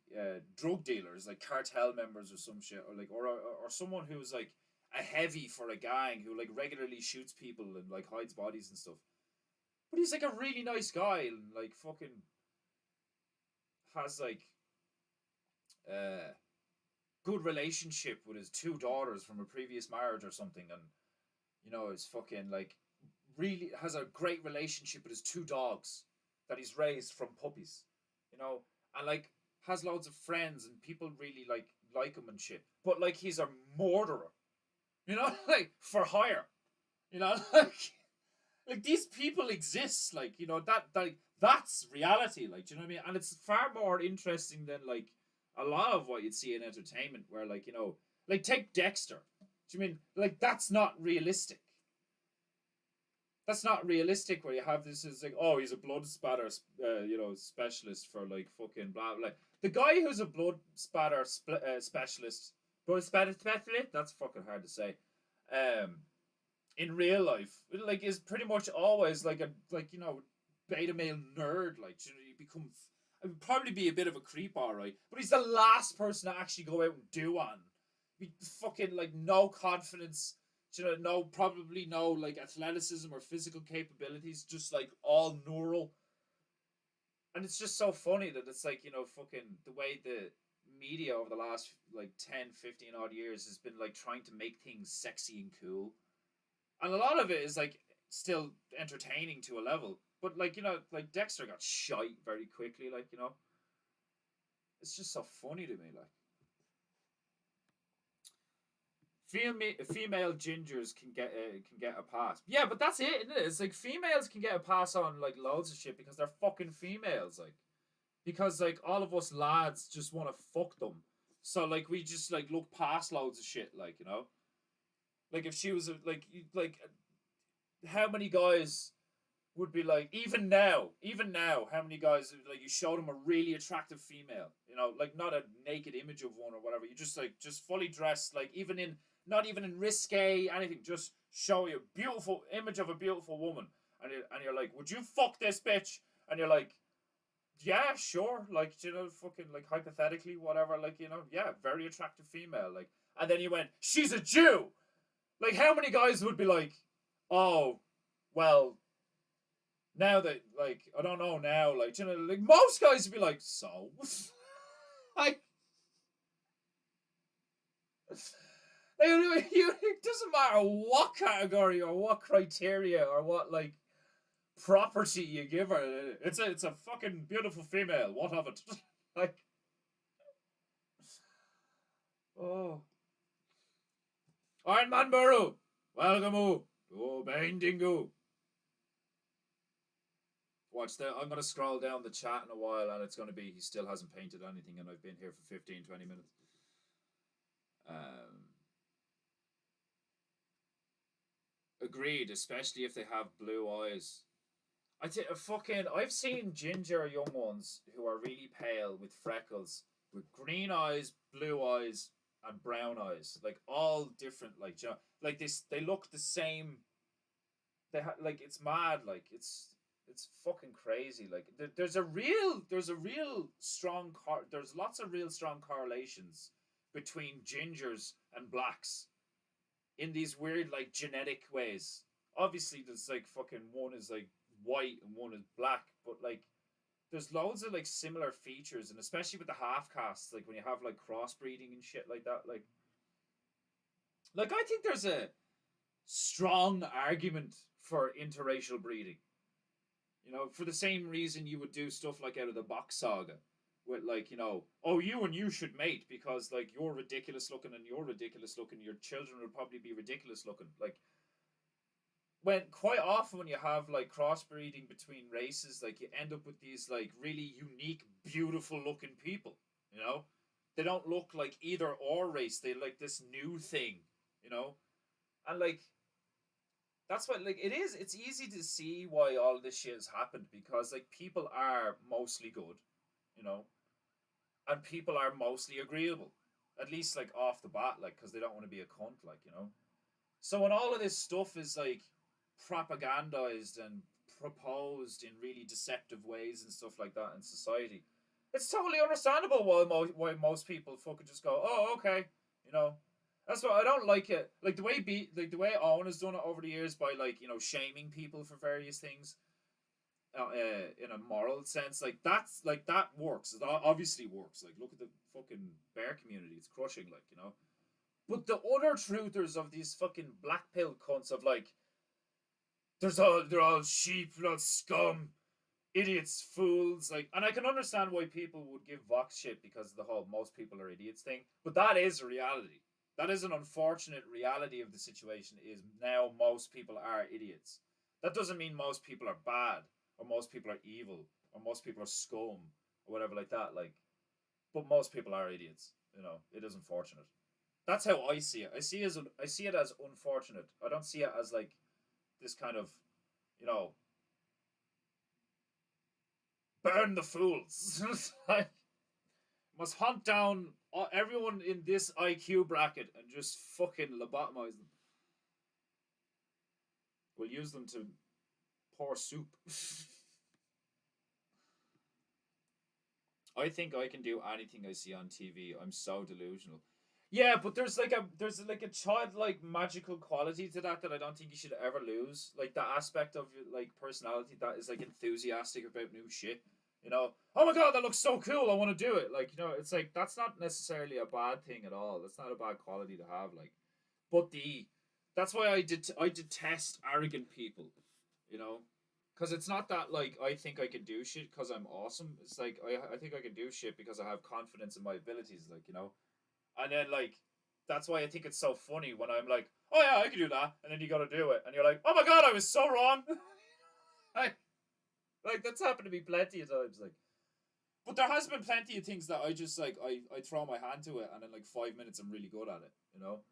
drug dealers, like cartel members or some shit, or like or someone who's like a heavy for a gang who like regularly shoots people and like hides bodies and stuff, but he's like a really nice guy and like fucking has like good relationship with his 2 daughters from a previous marriage or something, and is fucking like really has a great relationship with his 2 dogs that he's raised from puppies, and like has loads of friends and people really like him and shit. But like he's a murderer, like for hire, like these people exist, like that's reality, like, do you know what I mean? And it's far more interesting than like a lot of what you'd see in entertainment, where like like take Dexter. Do you mean like that's not realistic? That's not realistic. Where you have this is like, oh, he's a blood spatter, specialist for like fucking blah blah. The guy who's a blood spatter specialist, blood spatter specialist. That's fucking hard to say. Um, in real life, like, is pretty much always like a beta male nerd. Like, you become. I would probably be a bit of a creep, alright, but he's the last person to actually go out and do one. Be fucking like no confidence, no, probably no like athleticism or physical capabilities, just like all neural. And it's just so funny that it's like, fucking the way the media over the last like 10, 15 odd years has been like trying to make things sexy and cool. And a lot of it is like still entertaining to a level. But like, like Dexter got shite very quickly, like, it's just so funny to me, like. Female gingers can get a pass. Yeah, but that's it, isn't it? It's like females can get a pass on like loads of shit because they're fucking females, like, because like all of us lads just want to fuck them. So like we just like look past loads of shit, like, like if she was like how many guys would be like, even now, how many guys like you show them a really attractive female, like not a naked image of one or whatever. You just fully dressed, like even in not even in risque anything, just show you a beautiful image of a beautiful woman, and you're like, would you fuck this bitch? And you're like, yeah, sure, like, fucking like hypothetically, whatever, like, yeah, very attractive female, like, and then you went, she's a Jew. Like, how many guys would be like, oh, well, now that, like, I don't know now, like, like most guys would be like, so, like, it doesn't matter what category or what criteria or what like property you give her. It's a fucking beautiful female. What of it? Like, oh, Iron Man Burrow, welcome to PEINTEINGU. Watch that. I'm gonna scroll down the chat in a while, and it's gonna be he still hasn't painted anything, and I've been here for 15, 20 minutes. Agreed, especially if they have blue eyes. I've seen ginger young ones who are really pale with freckles, with green eyes, blue eyes, and brown eyes, like all different. Like, like this, they look the same. Like it's mad. Like it's fucking crazy. Like there's a real strong there's lots of real strong correlations between gingers and blacks in these weird like genetic ways. Obviously, there's like fucking one is like white and one is black, but like there's loads of like similar features, and especially with the half castes, like when you have like crossbreeding and shit like that, like I think there's a strong argument for interracial breeding. For the same reason you would do stuff like out of the box saga, with like, oh, you and you should mate because like you're ridiculous looking and you're ridiculous looking, your children will probably be ridiculous looking. Like, when quite often when you have like crossbreeding between races, like you end up with these like really unique, beautiful looking people. They don't look like either or race. They like this new thing. And like that's what like it is. It's easy to see why all this shit has happened because like people are mostly good, you know, and people are mostly agreeable, at least like off the bat, like because they don't want to be a cunt, like. So when all of this stuff is like propagandized and proposed in really deceptive ways and stuff like that in society, it's totally understandable why most people fucking just go, oh, okay, you know. That's why I don't like it. Like the way Owen has done it over the years by like shaming people for various things, in a moral sense. Like that works. It obviously works. Like look at the fucking bear community. It's crushing. Like. But the other truthers of these fucking black pill cunts of like, they're all sheep, they're all scum, idiots, fools. Like, and I can understand why people would give Vox shit because of the whole most people are idiots thing. But that is a reality. That is an unfortunate reality of the situation. Is now most people are idiots. That doesn't mean most people are bad or most people are evil or most people are scum or whatever like that. Like, but most people are idiots. It is unfortunate. That's how I see it. I see it as unfortunate. I don't see it as like this kind of you know, burn the fools. Like, must hunt down everyone in this IQ bracket and just fucking lobotomize them. We'll use them to pour soup. I think I can do anything I see on TV. I'm so delusional. Yeah, but there's like a childlike magical quality to that I don't think you should ever lose. Like the aspect of like personality that is like enthusiastic about new shit. You know, oh my god, that looks so cool. I want to do it. Like, you know, it's like that's not necessarily a bad thing at all. That's not a bad quality to have. Like, but that's why I detest arrogant people. You know, because it's not that like I think I can do shit because I'm awesome. It's like I think I can do shit because I have confidence in my abilities. Like, you know, and then like that's why I think it's so funny when I'm like, oh yeah, I can do that, and then you got to do it, and you're like, oh my god, I was so wrong. like, like that's happened to me plenty of times. Like, but there has been plenty of things that I just like I throw my hand to it, and in like 5 minutes I'm really good at it. You know,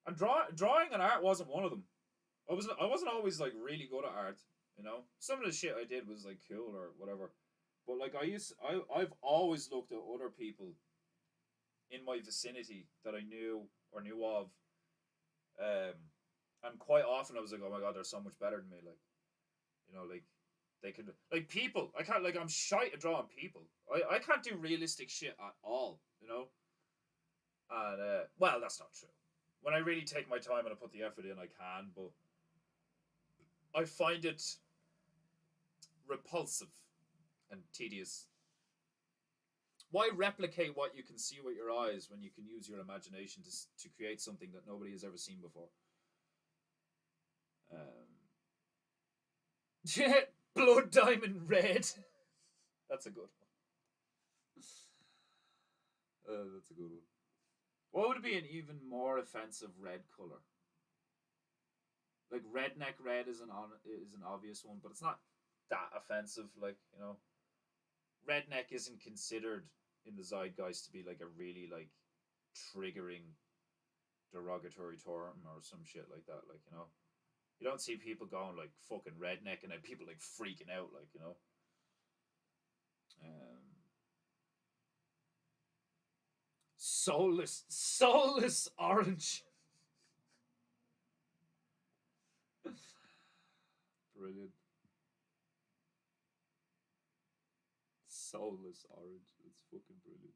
and drawing and art wasn't one of them. I wasn't always like really good at art. You know, some of the shit I did was like cool or whatever, but like I've always looked at other people in my vicinity that I knew or knew of, um, and quite often I was like, oh my god, they're so much better than me. Like, you know, like they could like people. I can't like I'm shy at drawing people. I can't do realistic shit at all. You know, and well, that's not true. When I really take my time and I put the effort in, I can, but I find it repulsive and tedious. Why replicate what you can see with your eyes when you can use your imagination to create something that nobody has ever seen before? Blood diamond red. That's a good one. That's a good one. What would be an even more offensive red color? Like redneck red is an obvious one, but it's not that offensive. Like, you know, redneck isn't considered in the zeitgeist to be like a really like triggering derogatory term or some shit like that. Like, you know, you don't see people going like fucking redneck and then people like freaking out. Like, you know, um, soulless orange. Brilliant. Soulless orange. It's fucking brilliant.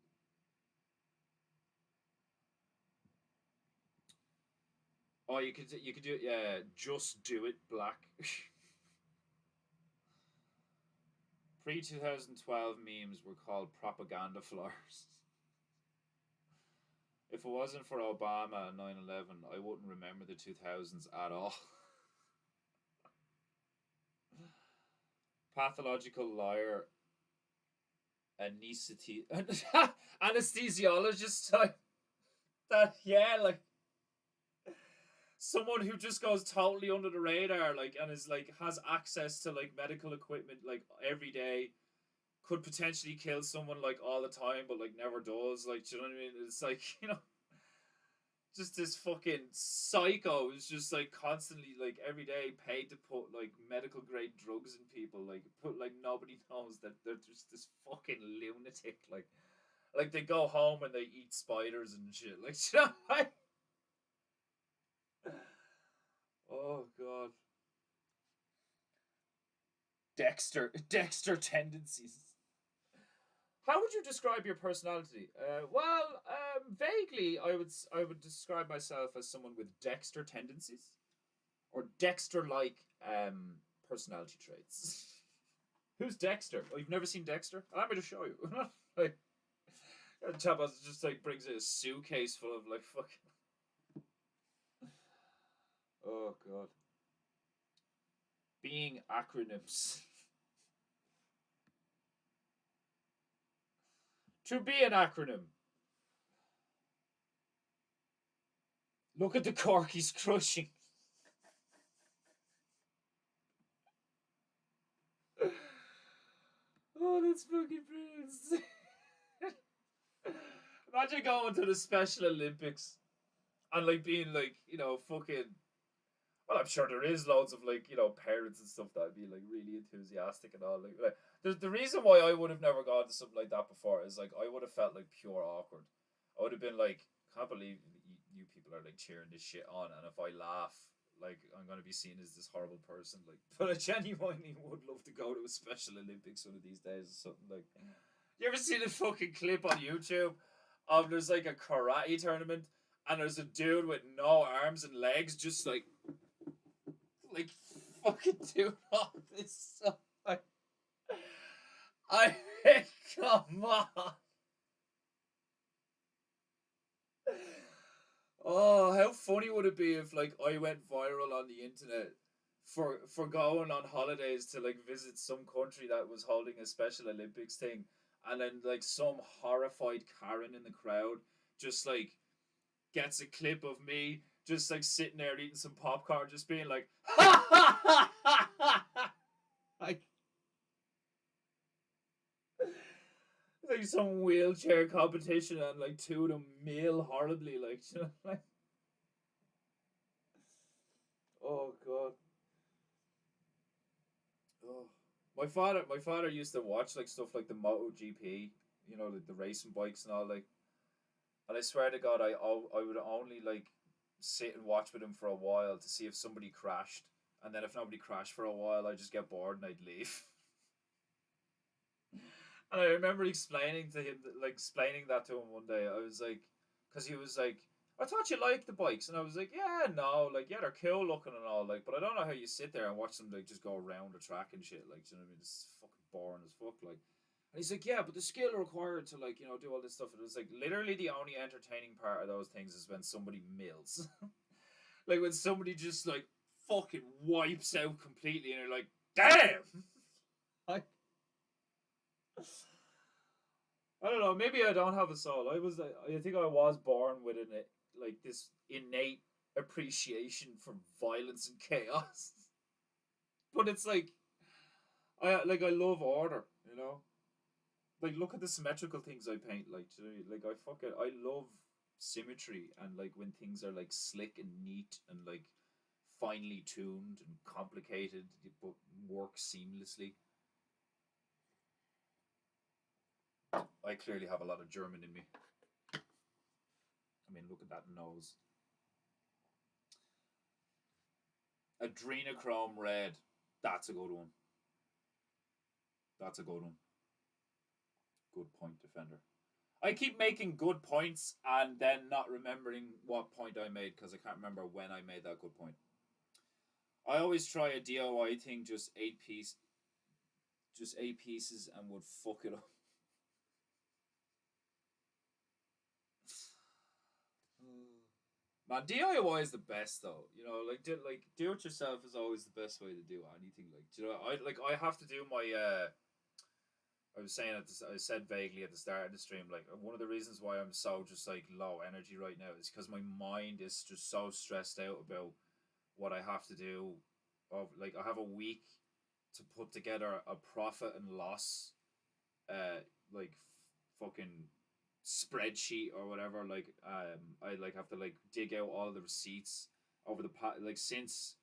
Oh, you could do it. Yeah, just do it black. Pre 2012 memes were called propaganda flyers. If it wasn't for Obama and 9/11, I wouldn't remember the 2000s at all. Pathological liar, anesthesiologist type. That yeah, like someone who just goes totally under the radar, like, and is like has access to like medical equipment like every day, could potentially kill someone like all the time, but like never does. Like, do you know what I mean? It's like, you know, just this fucking psycho who's just like constantly like every day paid to put like medical grade drugs in people. Like, put like nobody knows that they're just this fucking lunatic. Like they go home and they eat spiders and shit. Like, you know, like, oh god, Dexter tendencies. How would you describe your personality? Well, vaguely, I would describe myself as someone with Dexter tendencies or Dexter-like personality traits. Who's Dexter? Oh, you've never seen Dexter? Allow me to show you. Like, chap just like brings a suitcase full of like fucking. Oh god. Being acronyms. To be an acronym. Look at the cork he's crushing. Oh, that's fucking brilliant. Imagine going to the Special Olympics and like being like, you know, fucking. Well, I'm sure there is loads of like parents and stuff that'd be like really enthusiastic and all. Like the reason why I would have never gone to something like that before is like I would have felt like pure awkward. I would have been like, can't believe you people are like cheering this shit on, and if I laugh, like I'm gonna be seen as this horrible person. Like, but I genuinely would love to go to a Special Olympics one of these days or something like. You ever seen a fucking clip on YouTube of there's like a karate tournament and there's a dude with no arms and legs just like fucking doing all this stuff. I come on. Oh, how funny would it be if like I went viral on the internet for going on holidays to like visit some country that was holding a Special Olympics thing, and then like some horrified Karen in the crowd just like gets a clip of me just like sitting there eating some popcorn, just being like, like like some wheelchair competition and like two of them meal horribly, like, like oh god. Oh. My father used to watch like stuff like the MotoGP, like the racing bikes and all, like, and I swear to God, I would only like sit and watch with him for a while to see if somebody crashed, and then if nobody crashed for a while, I'd just get bored and I'd leave. And I remember explaining that to him one day. I was like, because he was like, I thought you liked the bikes, and I was like, yeah, no, like, yeah, they're cool looking and all, like, but I don't know how you sit there and watch them like just go around the track and shit, like, you know what I mean? It's fucking boring as fuck, like. And he's like, yeah, but the skill required to like do all this stuff. And it was like literally the only entertaining part of those things is when somebody mills, like when somebody just like fucking wipes out completely, and you're like, damn. I I don't know. Maybe I don't have a soul. I think I was born with like this innate appreciation for violence and chaos. But it's like I love order. Like look at the symmetrical things I paint. Like like I love symmetry, and like when things are like slick and neat and like finely tuned and complicated but work seamlessly. I clearly have a lot of German in me. I mean, look at that nose. Adrenochrome red. That's a good one. That's a good one. Good point, defender. I keep making good points and then not remembering what point I made because I can't remember when I made that good point. I always try a DIY thing, just 8 pieces, and would fuck it up. Man, DIY is the best though. Like do it yourself is always the best way to do anything. I have to do my. I was saying I said vaguely at the start of the stream, like one of the reasons why I'm so just like low energy right now is because my mind is just so stressed out about what I have to do. Of like I have a week to put together a profit and loss, like fucking spreadsheet or whatever. Like I like have to like dig out all the receipts over the like since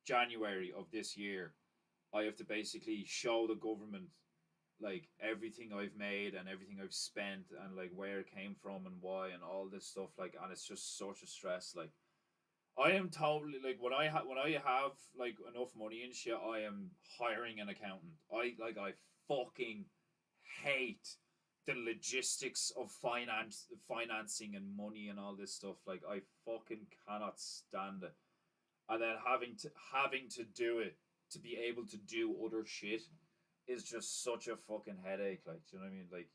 January of this year. I have to basically show the government like everything I've made and everything I've spent and like where it came from and why and all this stuff, like, and it's just such a stress. Like I am totally like when I have like enough money and shit, I am hiring an accountant. I fucking hate the logistics of financing and money and all this stuff. Like I fucking cannot stand it. And then having to do it to be able to do other shit is just such a fucking headache. Like, do you know what I mean? Like,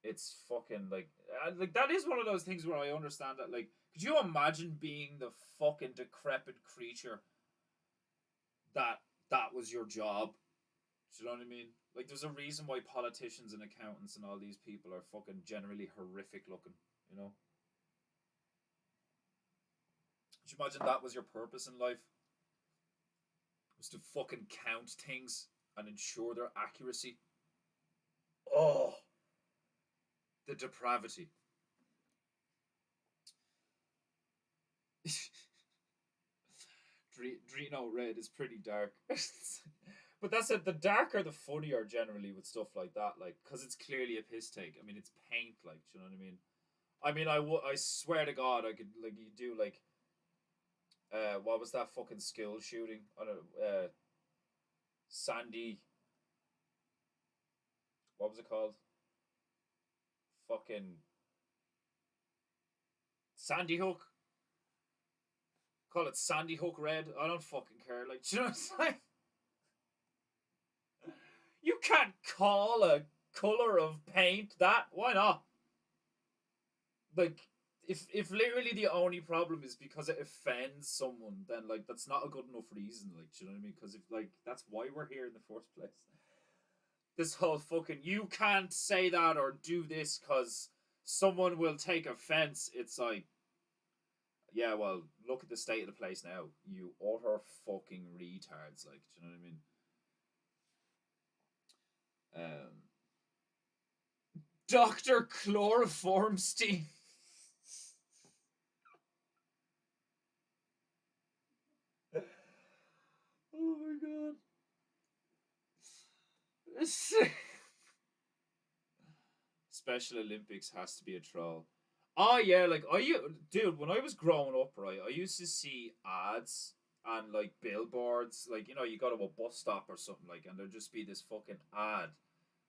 it's fucking like that is one of those things where I understand that. Like, could you imagine being the fucking decrepit creature that that was your job? Do you know what I mean? Like, there's a reason why politicians and accountants and all these people are fucking generally horrific looking. You know? Could you imagine that was your purpose in life? Was to fucking count things and ensure their accuracy. Oh, the depravity. Drino Red is pretty dark. But that's it. The darker, the funnier generally with stuff like that, like because it's clearly a piss take. I mean, it's paint, like, do you know what I mean? I mean, I swear to God, I could like you do like what was that fucking school shooting on a Sandy? What was it called? Fucking Sandy Hook. Call it Sandy Hook Red. I don't fucking care. Like, do you know what I'm saying? You can't call a color of paint that. Why not? Like, if literally the only problem is because it offends someone, then like that's not a good enough reason. Like, do you know what I mean? Because if like that's why we're here in the first place. This whole fucking you can't say that or do this because someone will take offense. It's like, yeah, well, look at the state of the place now. You utter fucking retards. Like, do you know what I mean? Dr. Chloroformstein. Oh my god. Special Olympics has to be a troll. Oh yeah, like dude, when I was growing up, right, I used to see ads and like billboards, like you go to a bus stop or something like, and there'd just be this fucking ad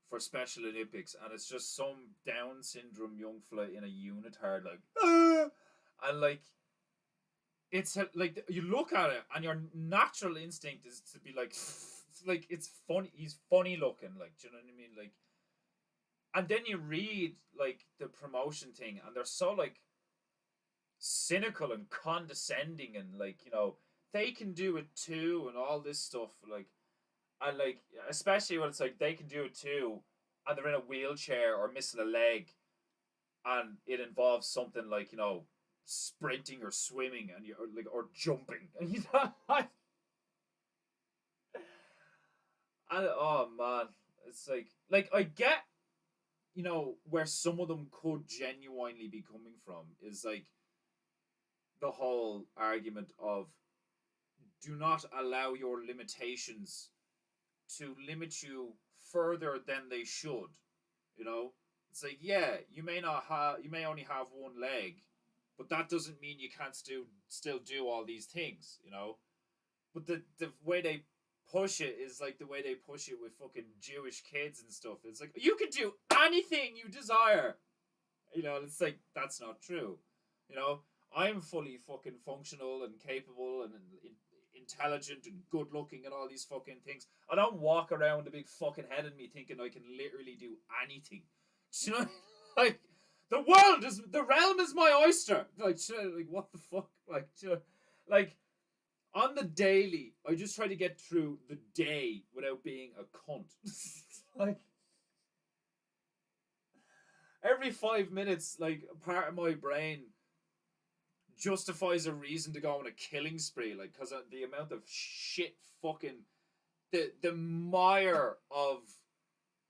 for Special Olympics, and it's just some Down syndrome young fella in a unitard, like, "Ah!" And like it's like you look at it, and your natural instinct is to be like, like it's funny. He's funny looking, like, do you know what I mean, like. And then you read like the promotion thing, and they're so like cynical and condescending, and like they can do it too, and all this stuff, like, and like especially when it's like they can do it too, and they're in a wheelchair or missing a leg, and it involves something like sprinting or swimming, and you like or jumping, and and oh man, it's like I get where some of them could genuinely be coming from is like the whole argument of do not allow your limitations to limit you further than they should. It's like, yeah, you may only have one leg, but that doesn't mean you can't still do all these things. But the way they push it is like the way they push it with fucking Jewish kids and stuff. It's like you can do anything you desire. It's like that's not true. I'm fully fucking functional and capable and intelligent and good looking and all these fucking things. I don't walk around with a big fucking head in me thinking I can literally do anything. Like the realm is my oyster. Like what the fuck? Like on the daily, I just try to get through the day without being a cunt. Like every 5 minutes, like part of my brain justifies a reason to go on a killing spree, like because of the amount of shit fucking the mire of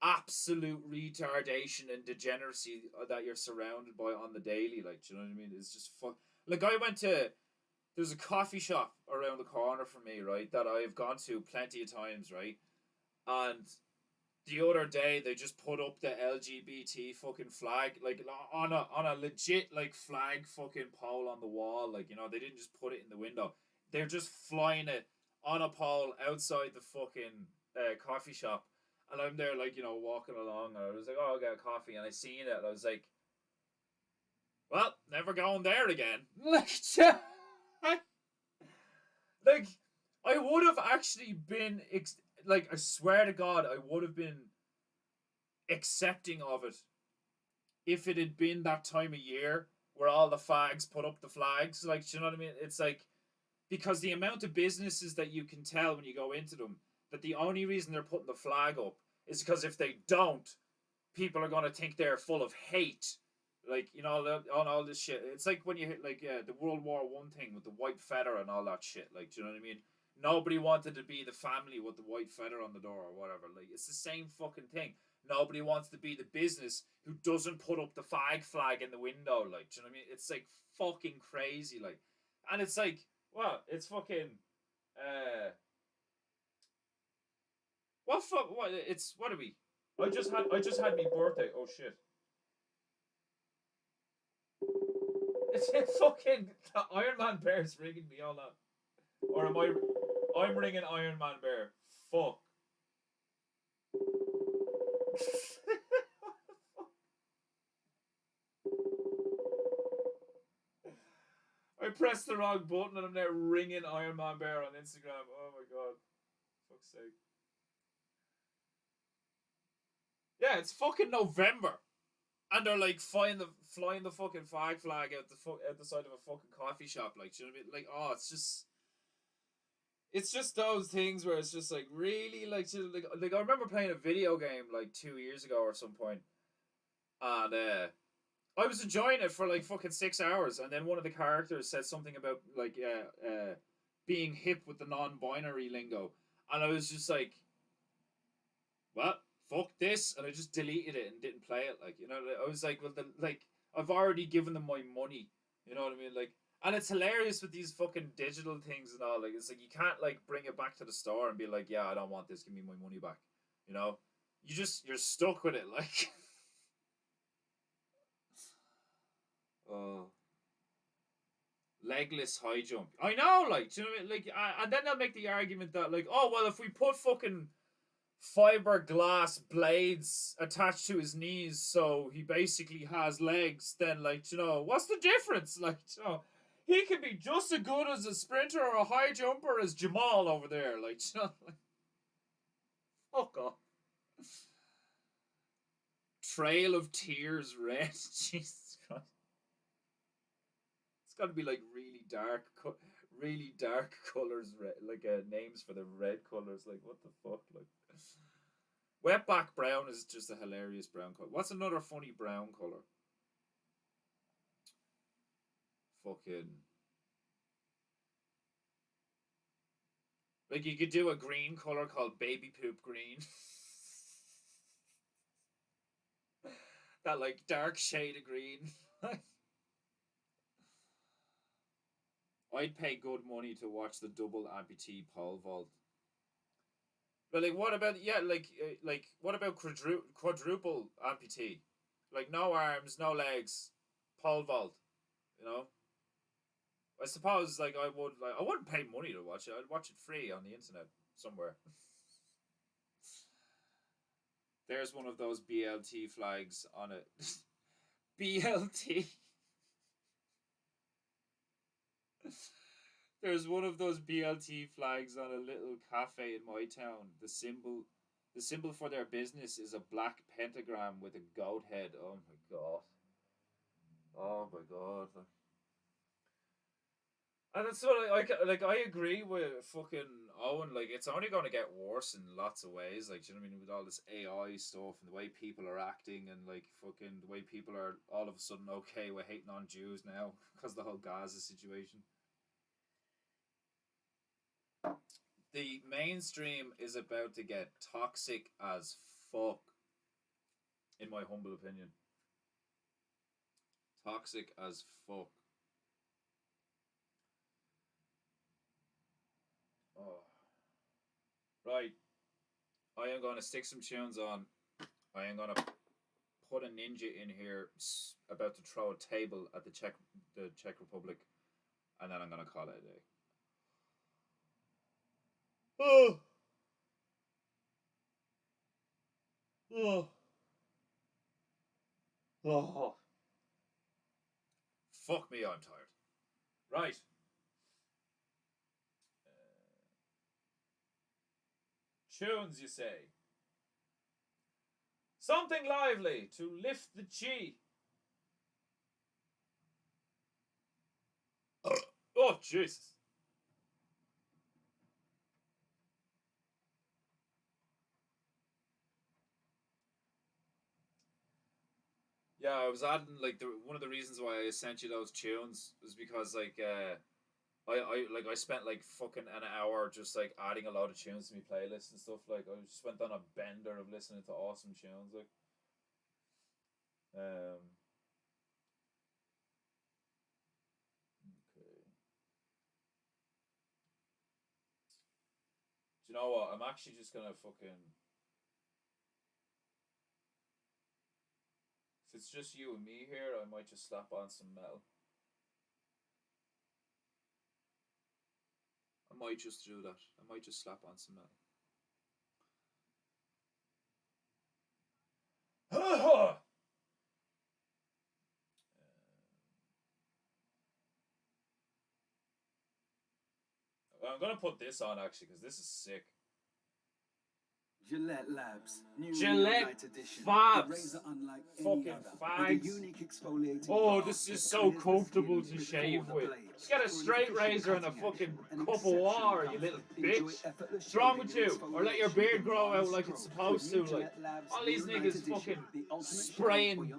absolute retardation and degeneracy that you're surrounded by on the daily. Like, do you know what I mean? It's just fuck. Like I went to there's a coffee shop around the corner from me, right, that I've gone to plenty of times, right? And the other day they just put up the LGBT fucking flag, like on a legit like flag fucking pole on the wall, like they didn't just put it in the window. They're just flying it on a pole outside the fucking coffee shop, and I'm there like walking along, and I was like, oh, I'll get a coffee, and I seen it, and I was like, well, never going there again. Like I would have actually been like I swear to God, I would have been accepting of it if it had been that time of year where all the fags put up the flags. Like, do you know what I mean? It's like because the amount of businesses that you can tell when you go into them that the only reason they're putting the flag up is because if they don't, people are going to think they're full of hate. Like, on all this shit. It's like when you hit like the World War One thing with the white feather and all that shit. Like, do you know what I mean? Nobody wanted to be the family with the white feather on the door or whatever. Like, it's the same fucking thing. Nobody wants to be the business who doesn't put up the flag in the window. Like, do you know what I mean? It's like fucking crazy. Like, and it's like, well, it's fucking. Uh, what fuck? What? It's what are we? I just had me birthday. Oh shit! It's it fucking Iron Man Bear's ringing me all that, or am I? I'm ringing Iron Man Bear. Fuck. I pressed the wrong button and I'm there ringing Iron Man Bear on Instagram. Oh my god. Fuck's sake. Yeah, it's fucking November. And they're like flying the fucking flag out out the side of a fucking coffee shop. Like, do you know what I mean? Like, oh, it's just those things where it's just like really like I remember playing a video game like 2 years ago or some point, and I was enjoying it for like fucking 6 hours, and then one of the characters said something about like being hip with the non-binary lingo, and I was just like, what? Fuck this, and I just deleted it and didn't play it. Like, you know, I was like, well, I've already given them my money. You know what I mean? Like, and it's hilarious with these fucking digital things and all. Like, it's like you can't like bring it back to the store and be like, yeah, I don't want this. Give me my money back. You know, you're stuck with it. Like, oh, legless high jump. I know, like, do you know what I mean? Like, and then they'll make the argument that like, oh well, if we put fucking fiberglass blades attached to his knees so he basically has legs, then like, you know, what's the difference? Like, you know, he can be just as good as a sprinter or a high jumper as Jamal over there. Like, you know, like, fuck off. Trail of Tears red. Jesus Christ. It's got to be like really dark colors, like names for the red colors. Like, what the fuck? Like, wetback brown is just a hilarious brown color. What's another funny brown color? Fucking. Like, you could do a green color called baby poop green. That, like, dark shade of green. I'd pay good money to watch the double amputee pole vault. But, like, what about, yeah, like what about quadruple amputee? Like, no arms, no legs, pole vault, you know? I suppose, like, I wouldn't pay money to watch it. I'd watch it free on the internet somewhere. There's one of those BLT flags on it. BLT. There's one of those BLT flags on a little cafe in my town. The symbol for their business is a black pentagram with a goat head. Oh my god. Oh my god. And it's sort of like I agree with fucking Owen. Like, it's only going to get worse in lots of ways. Like, do you know what I mean? With all this AI stuff and the way people are acting, and like fucking the way people are all of a sudden okay with hating on Jews now because the whole Gaza situation. The mainstream is about to get toxic as fuck, in my humble opinion. Toxic as fuck. Oh, right. I am going to stick some tunes on. I am going to put a ninja in here about to throw a table at the Czech Republic, and then I'm gonna call it a day. Oh, oh, oh. Fuck me, I'm tired. Right. Tunes, you say? Something lively to lift the chi. Oh, Jesus. Yeah, I was adding like one of the reasons why I sent you those tunes was because like I spent like fucking an hour just like adding a lot of tunes to my playlist and stuff. Like, I just went on a bender of listening to awesome tunes. Like, um, okay. Do you know what? I'm actually just gonna fucking. If it's just you and me here, I might just slap on some metal. I might just do that. I might just slap on some metal. I'm gonna put this on actually because this is sick. Gillette Labs, new Gillette edition. Fabs, Fucking fags. Oh, this is so comfortable to shave with. Just get a straight razor and a fucking cup of water, you little bitch. What's wrong with you? Or let your beard grow out like it's supposed to. Like all these niggas fucking spraying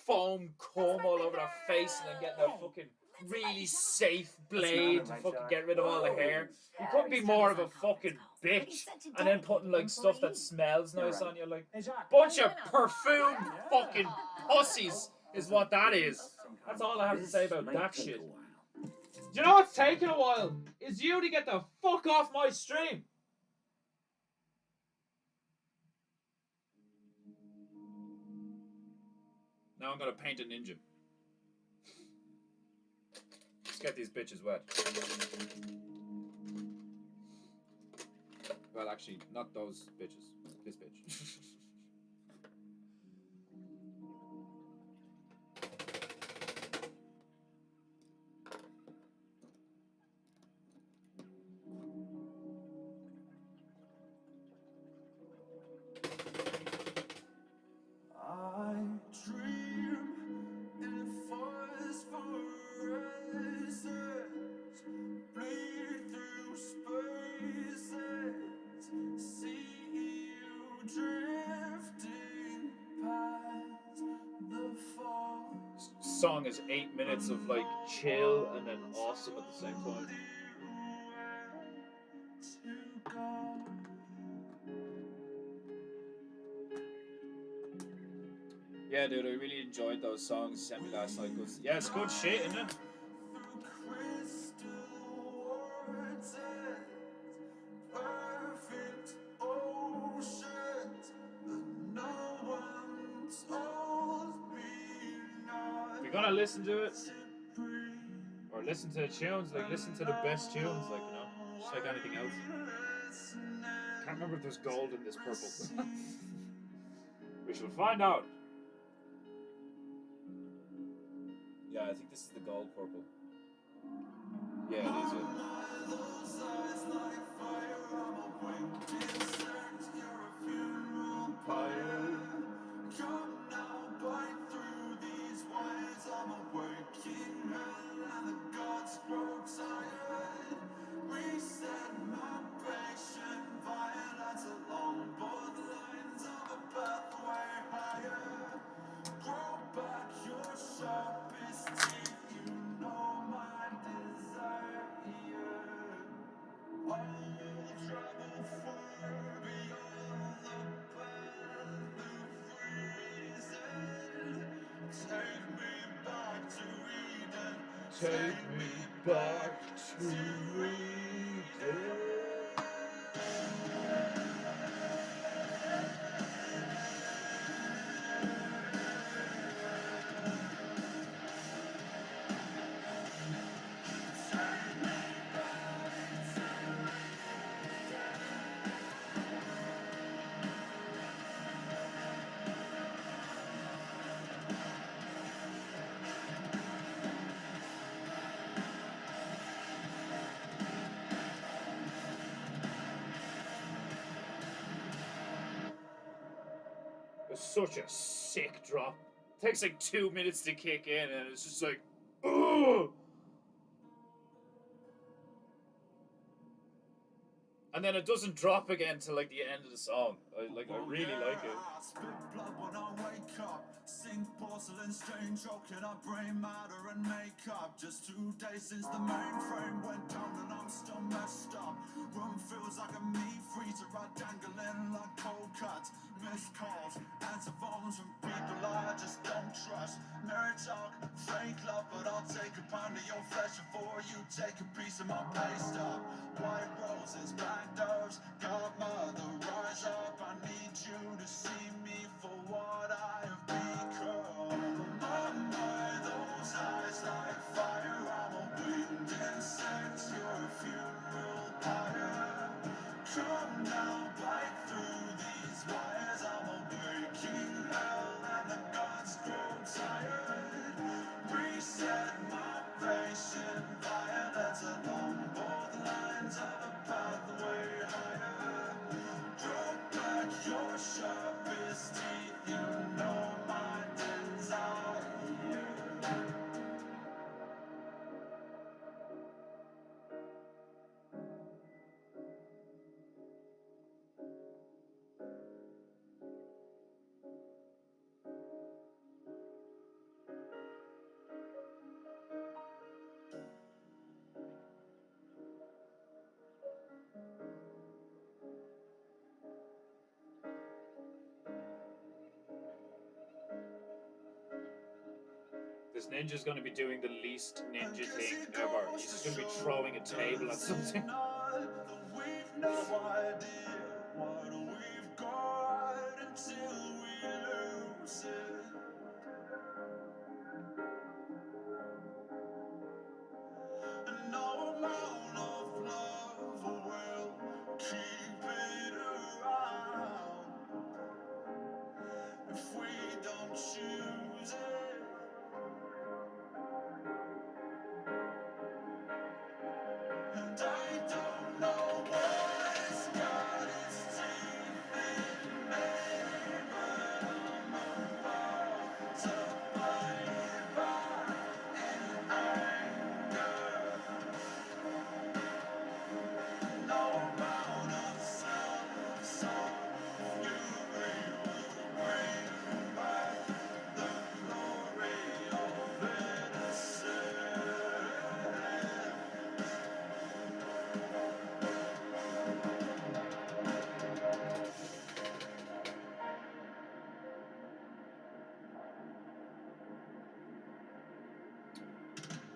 foam cum all over their face and then getting a fucking really safe blade to fucking get rid of all the hair. You couldn't be more of a fucking bitch and then putting like stuff that smells nice on you, like bunch of perfumed fucking pussies is what that is. That's all I have to say about that shit. Do you know what's taking a while? Is you to get the fuck off my stream. Now I'm gonna paint a ninja. Let's get these bitches wet. Well, actually, not those bitches. This bitch. Song is 8 minutes of like chill and then awesome at the same time. Yeah, dude, I really enjoyed those songs you sent me last night. Yeah, it's good shit, isn't it? If you're gonna listen to it, or listen to the tunes, like listen to the best tunes, like, you know, just like anything else. Can't remember if there's gold in this purple. We shall find out. Yeah, I think this is the gold purple. Yeah, it is it. Take me back to Eden. It's such a sick drop. It takes like 2 minutes to kick in, and it's just like, ugh! And then it doesn't drop again till like the end of the song. I really like it. Sink porcelain stain, choking up brain matter and makeup. Just 2 days since the mainframe went down and I'm still messed up. Room feels like a meat freezer, I dangling like cold cuts. Missed calls, answer phones from people I just don't trust. Married talk, fake love, but I'll take a pound of your flesh before you take a piece of my pay stub. White roses, black doves, godmother, rise up. I need you to see me for what I have become. My, those eyes like fire. I'm a winged insect, your funeral pyre. Come now, bite through these wires. I'm a waking hell and the gods grow tired. Reset my patient violence along both lines of a pathway higher. Draw back your sharpest teeth, you know my desire. This ninja's going to be doing the least ninja thing ever. He's just going to be throwing a table at something. We've no idea what we've got until we lose it. And no amount of love will keep it around if we don't choose it. And I don't know what's got its teeth in me, but I'm about to bite back in anger. No amount of self-fury will bring back the glory of innocence.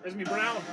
Where's me brown?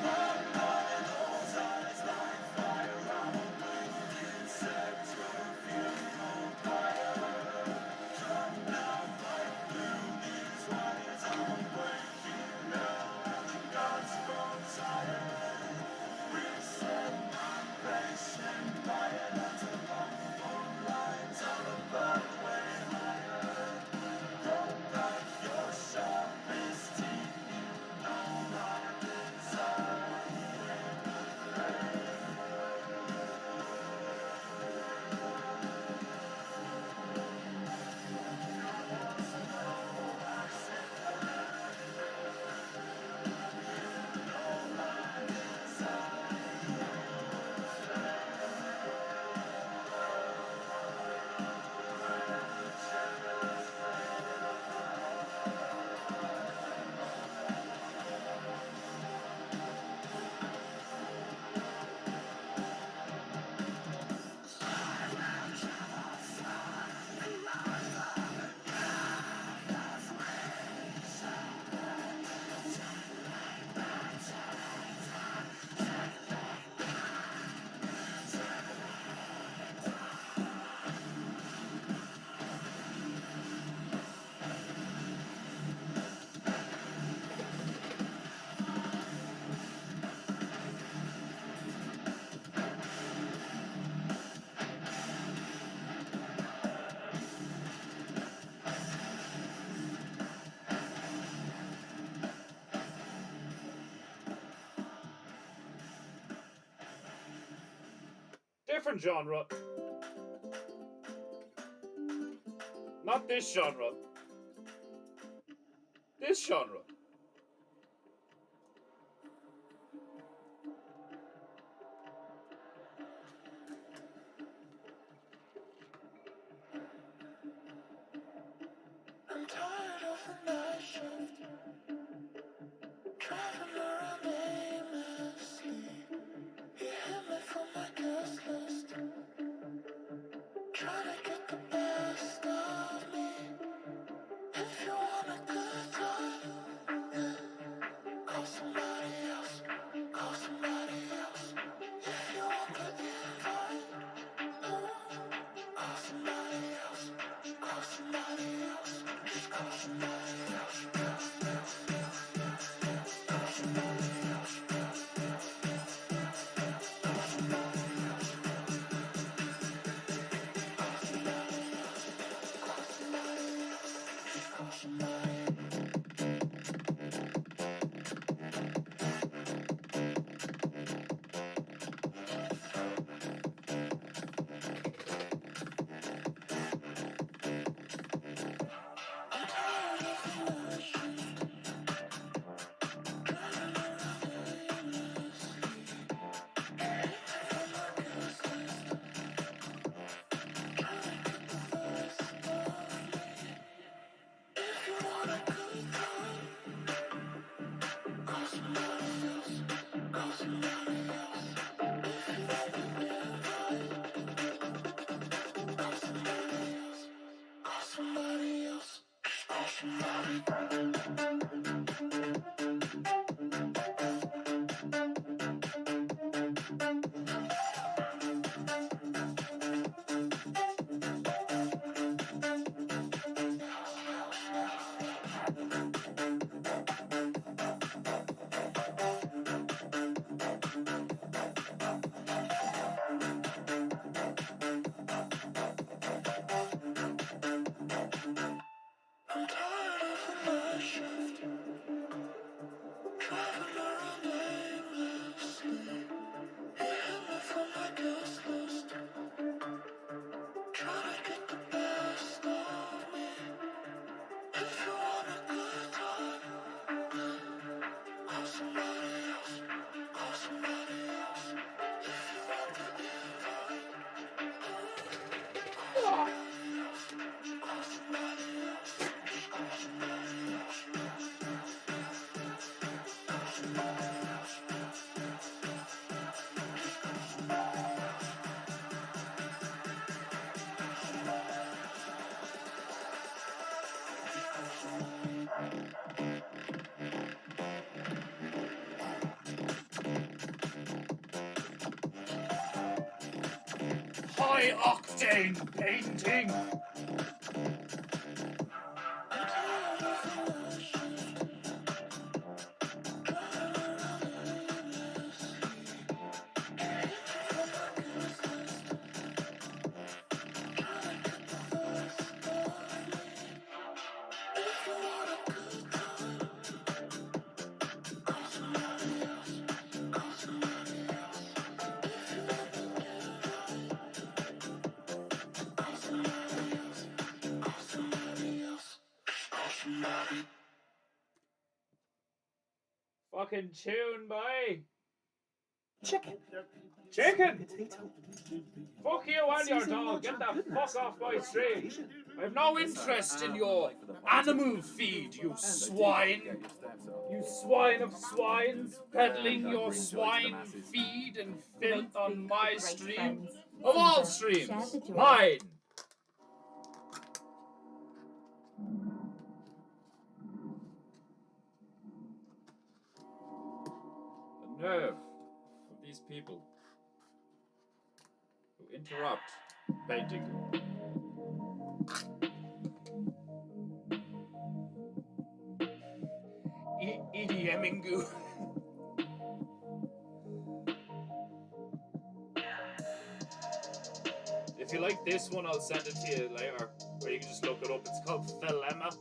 Different genre. Not this genre. This genre. I'm tired of the night shift, driving around aimlessly. You hit me from my guest list, trying to get the best of me. If you want a good time, High octane painting. Fucking tune, boy. Chicken. Chicken! Potato. Fuck you and your dog. Get the fuck off my stream. I have no interest in your animal feed, you swine. You swine of swines, peddling your swine feed and filth on my stream. Of all streams, mine. The nerve of these people who interrupt painting. EDMingu. If you like this one, I'll send it to you later, or you can just look it up. It's called Thelema.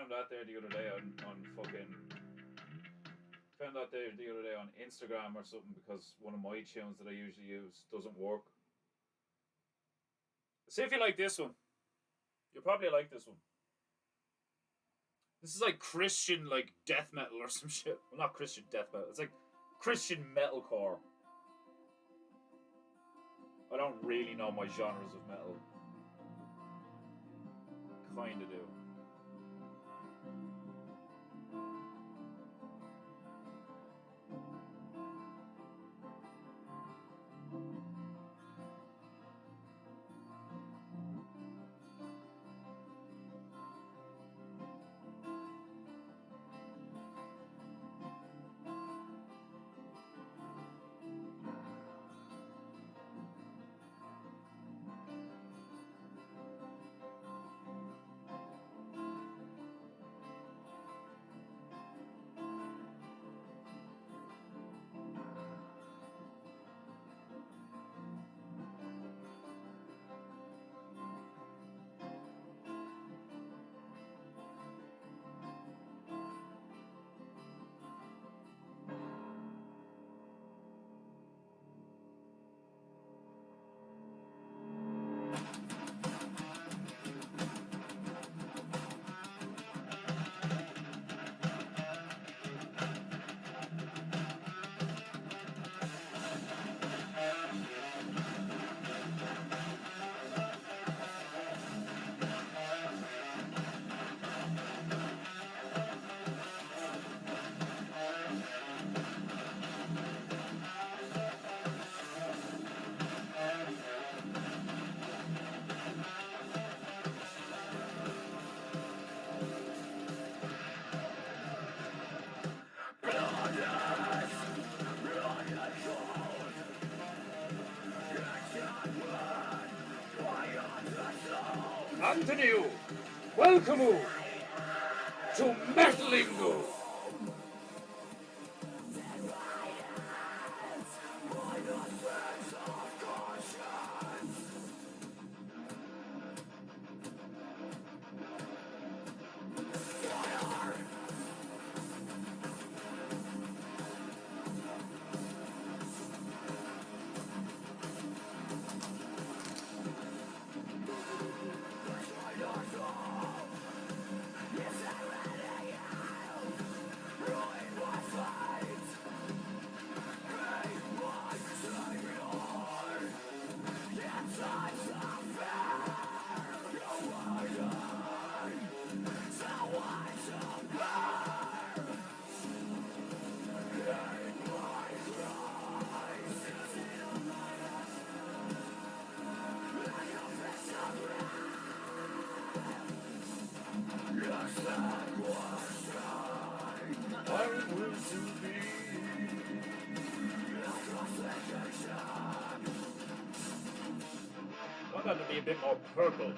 found that there the other day on fucking. Found that there the other day on Instagram or something because one of my tunes that I usually use doesn't work. See if you like this one. You'll probably like this one. This is like Christian, like death metal or some shit. Well, not Christian death metal. It's like Christian metalcore. I don't really know my genres of metal. Kinda do. Anthony, welcome to Metalingo. I want that to be a bit more purple.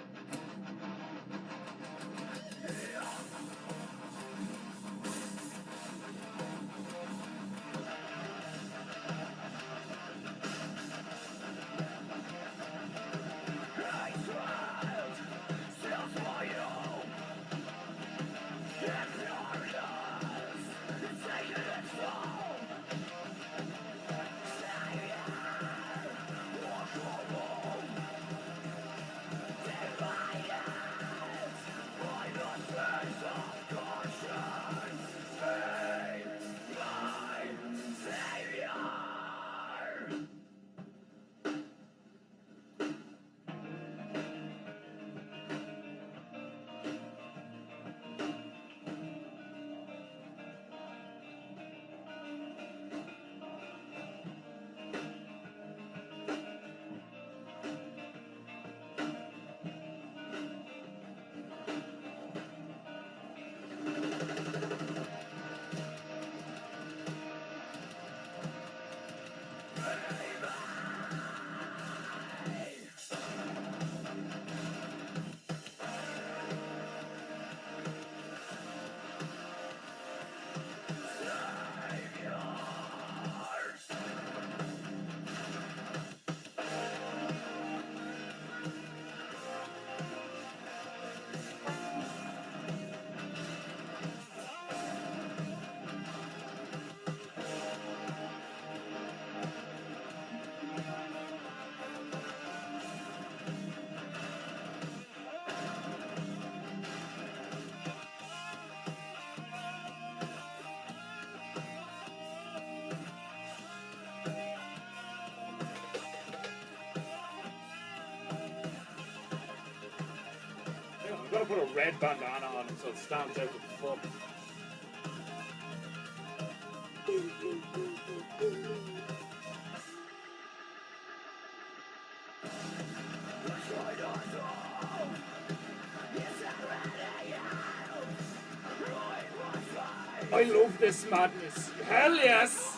gonna put a red bandana on him so it stands out the fuck. I love this madness. Hell yes!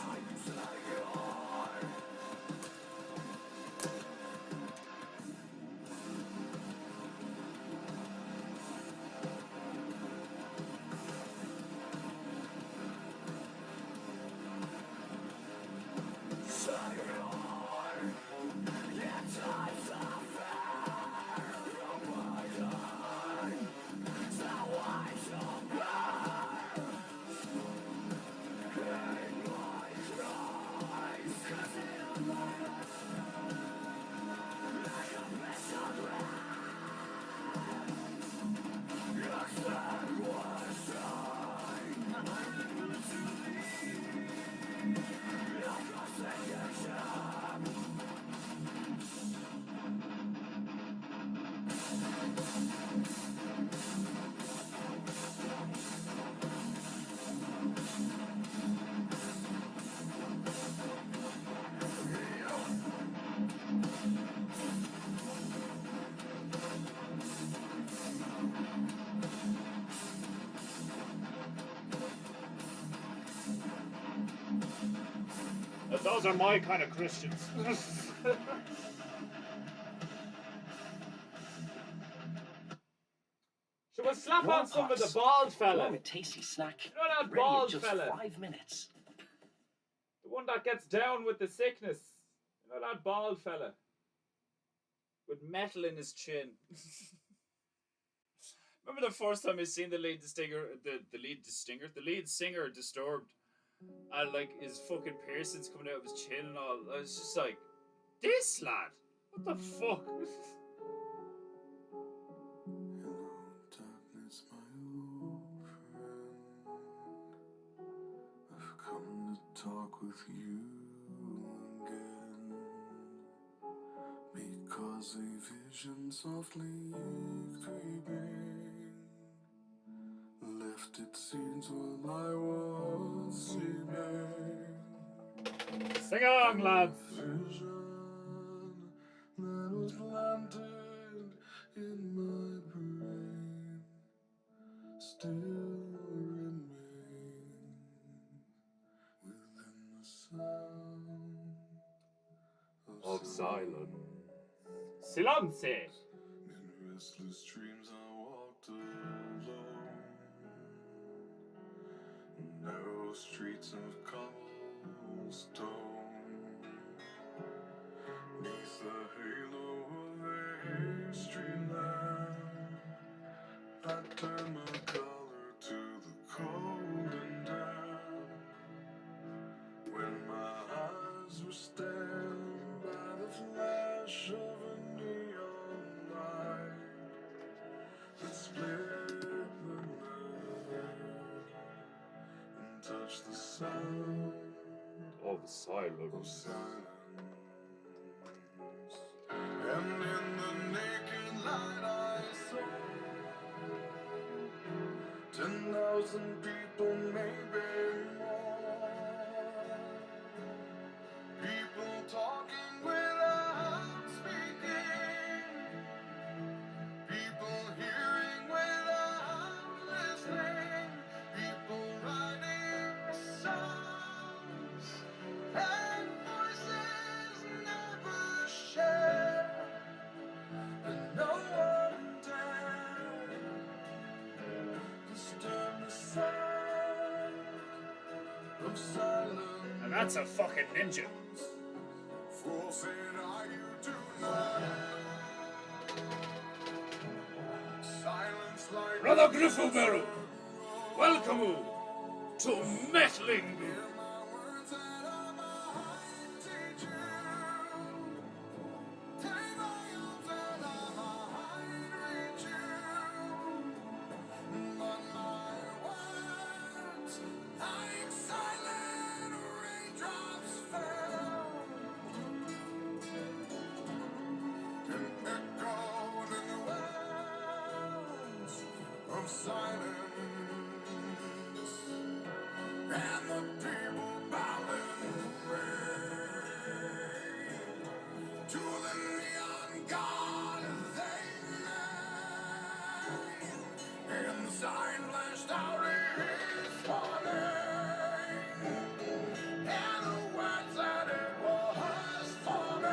Those are my kind of Christians. Should we slap on some of the bald fella? Oh, a tasty snack. You know that Ready in bald just fella? 5 minutes. The one that gets down with the sickness. You know that bald fella? With metal in his chin. Remember the first time I seen the lead singer Disturbed, and like his fucking piercings coming out of his chin and all. I was just like, this lad, what the fuck? Hello, darkness, my old friend. I've come to talk with you again, because a vision softly creeping left its seeds while I was sleeping. Sing along, lads. Vision that was planted in my brain still remains within the sound Of silence. Silence. In restless dreams I walked alone, narrow streets of cobblestone, neath the halo of a street lamp, I turned my collar to the cold and damp. When my eyes were stabbed by the flash of a neon light that split the night and touched the sound Of silence. And in the naked light I saw 10,000 people, maybe more. People talking without speaking. People hearing without listening. People writing songs and voices never shared. And no one dared disturb the sound of silence. And that's a fucking ninja. For said I, you do not. Silence like Brother Griffleberry, welcome to Mettlingu. my words that I might teach you. Take my arms that I might reach you. But my words, like silent raindrops, fell and echoed in the wells of silence, and the people bowing to the neon god they made, and the sign flashed out his warning, and the words that it was forming,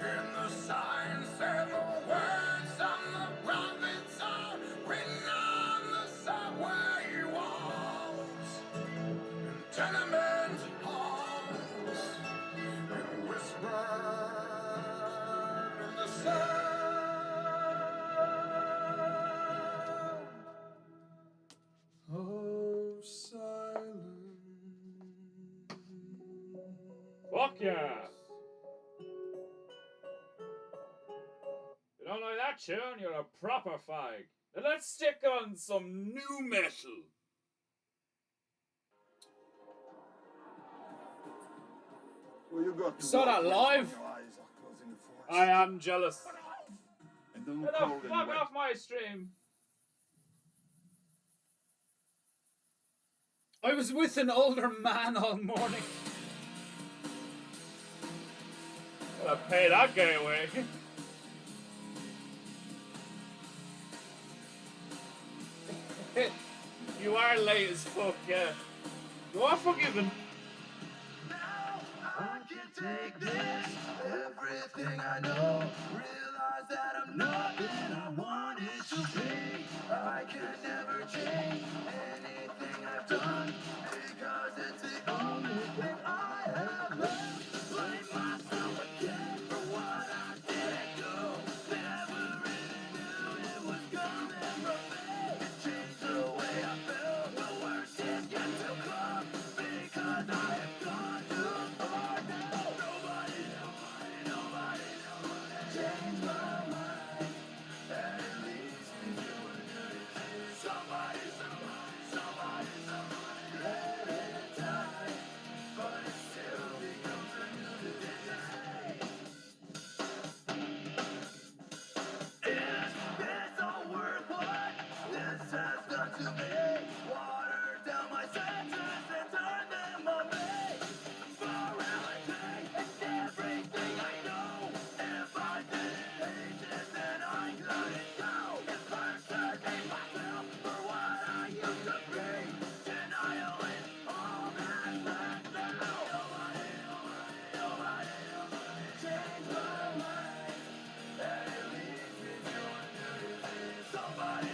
and the sign said the words on the prophets are written on the subway walls, and tenement halls, and whispered in the sound of silence. Fuck yeah! If you don't like that tune, you're a proper fag. Now let's stick on some new metal. Well, you got to Saw that walk live? when your eyes are closing for I am jealous. And don't Get cold the and fuck wet. off my stream. I was with an older man all morning. Gotta pay that guy away. You are late as fuck, yeah. You are forgiven. Now I can take this, everything I know. Realize that I'm nothing I wanted to be. I can never change anything I've done, because it's the only thing I have left. Blame myself again for what I didn't do. Never really knew it was coming from me. It changed the way I felt. The worst is yet to come, because I have gone too far now. Nobody changed my mind. And it leads me to a new disease. Somebody let it die, but it still becomes a new disease. Is this all worth what this has done to me? Watered down my senses and turned them on me. Morality is everything I know. If I didn't hate it, then I couldn't go. It's persecuting myself for what I used to be. Denial is all that's left now. Nobody changed my mind. And it leads me to a new disease. Somebody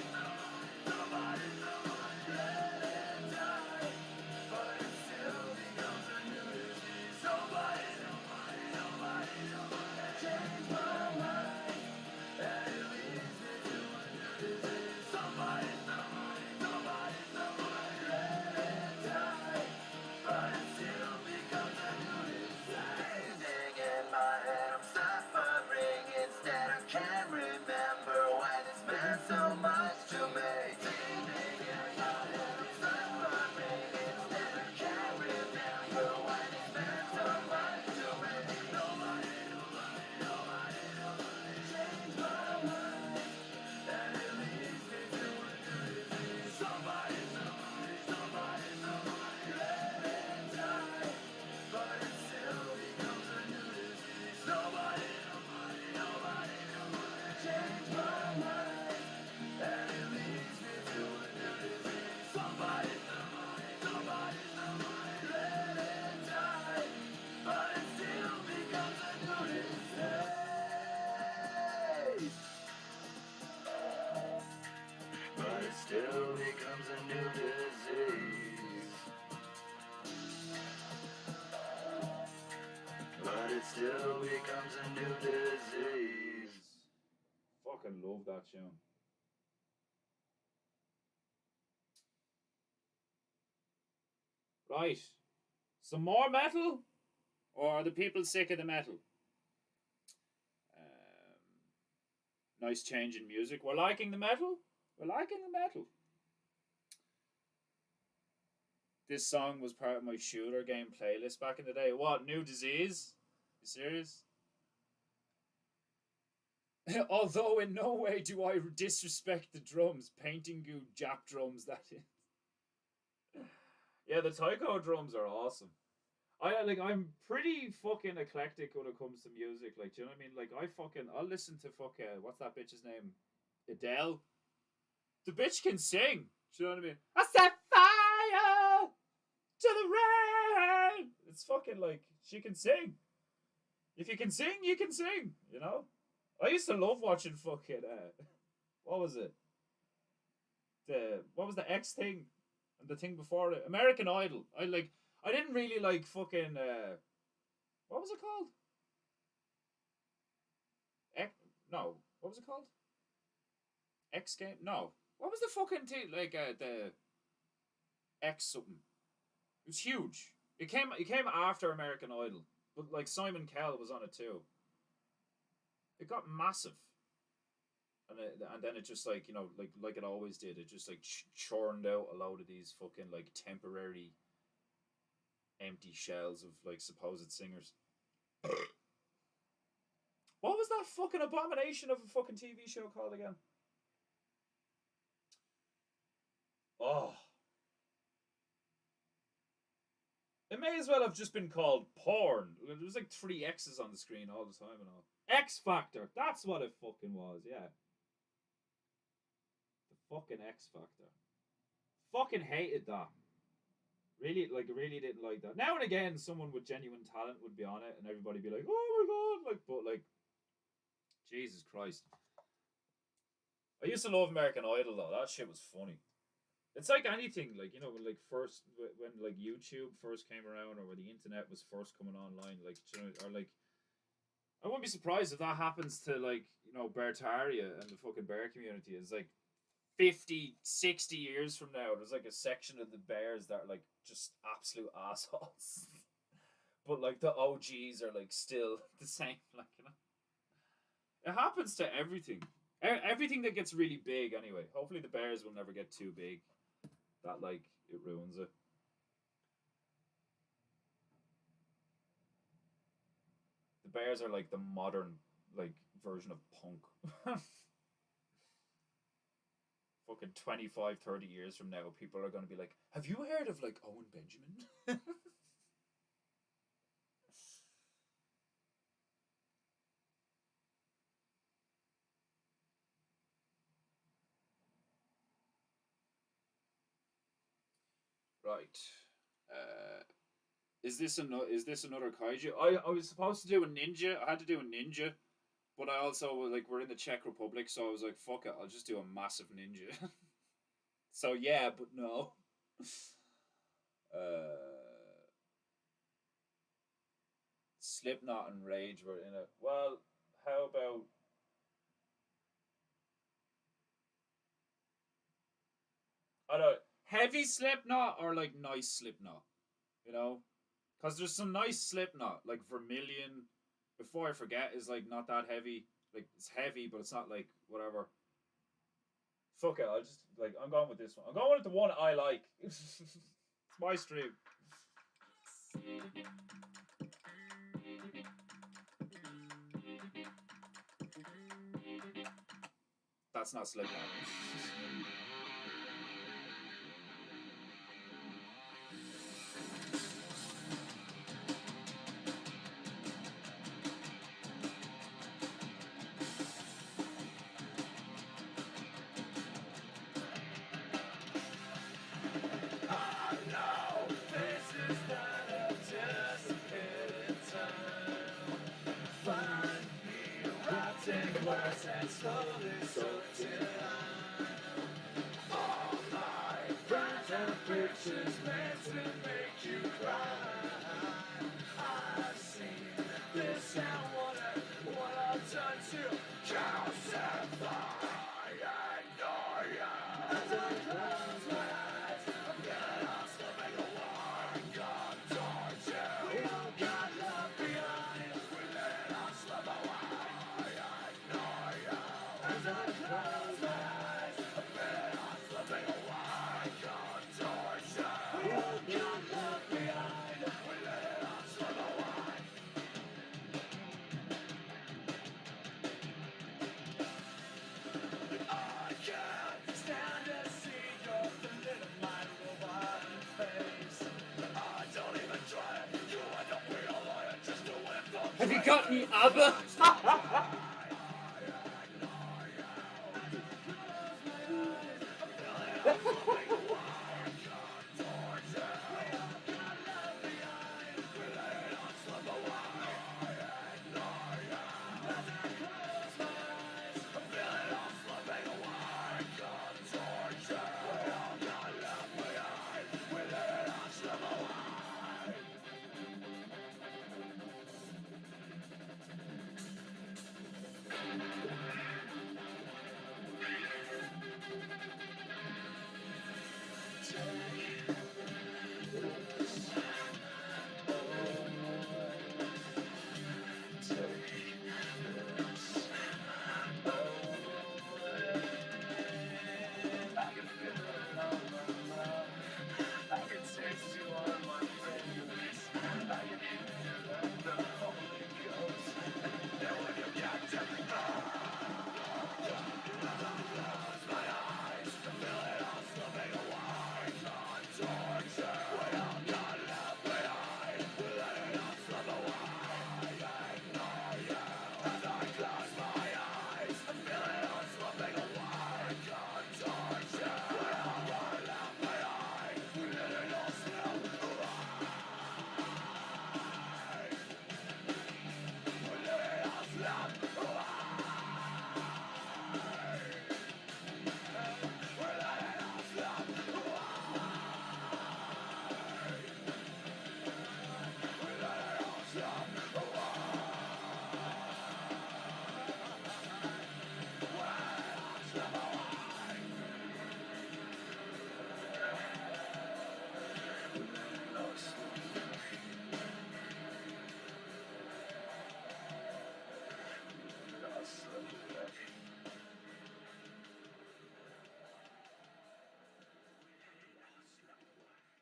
let it die, but it still becomes a new disease. Somebody change my mind, and it leads me to a new disease. Somebody let it die, but it still becomes a new disease. Ding in my head, I'm suffering instead. I can't remember when it's meant so much to me. Ding in my head, I'm suffering instead. I can't remember when it's meant so much to me. Nobody changed my mind, and it leads me to a new disease. Somebody let it die, but it still becomes a new disease. Nobody changed my mind, and it leads me to a new disease. Somebody let it die, but it still becomes a new disease. But it still becomes a new disease. But it still becomes a new disease. Fucking love that tune. Right. Some more metal? Or are the people sick of the metal? Nice change in music. We're liking the metal? We're liking the metal. This song was part of my shooter game playlist back in the day. What? New Disease? You serious? Although in no way do I disrespect the drums. PEINTEINGU Jap drums, that is. Yeah, the taiko drums are awesome. I'm pretty fucking eclectic when it comes to music. Like, do you know what I mean? Like, I'll listen to what's that bitch's name? Adele. The bitch can sing. Do you know what I mean? I set fire to the rain. It's fucking like she can sing. If you can sing, you can sing. You know. I used to love watching fucking what was it? What was the X thing and the thing before it? American Idol. I didn't really like fucking what was it called? No, what was it called? X game? No. What was the fucking thing the X something? It was huge. It came after American Idol, but like Simon Cowell was on it too. It got massive. And then it just like like it always did. It just like churned out a load of these fucking like temporary empty shells of like supposed singers. What was that fucking abomination of a fucking TV show called again? Oh, it may as well have just been called porn. There was like 3 X's on the screen all the time and all. X Factor. That's what it fucking was. Yeah. The fucking X Factor. Fucking hated that. Really didn't like that. Now and again, someone with genuine talent would be on it, and everybody be like, "Oh my god!" But Jesus Christ. I used to love American Idol though. That shit was funny. It's like anything, like first when like YouTube first came around, or when the internet was first coming online, or like I wouldn't be surprised if that happens to Bertaria and the fucking bear community. It's like 50, 60 years from now, there's like a section of the bears that are like just absolute assholes. But like the OGs are like still the same, It happens to everything. Everything that gets really big anyway. Hopefully the bears will never get too big that it ruins it. The bears are like the modern version of punk. Fucking 25, 30 years from now, people are going to be like, have you heard of Owen Benjamin? Right. Is this another kaiju? I was supposed to do a ninja. I had to do a ninja, but I also we're in the Czech Republic, so I was like, fuck it, I'll just do a massive ninja. So yeah, but no. Slipknot and Rage were in it. Well, how about I don't know, heavy Slipknot or nice Slipknot? You know, because there's some nice Slipknot Vermilion. Before I forget, is not that heavy. It's heavy, but it's not whatever. Fuck it, I'll just I'm going with this one. I'm going with the one I like. It's my stream. That's not Slipknot. And slowly sorting all my friends and pictures meant to make you cry. I've seen this and what I've done to calcify. I know you. As I close my eyes, I'm getting lost to make a war. God told you. We all got love behind. We let us slip away. As I close my eyes. Have you got any ABBA?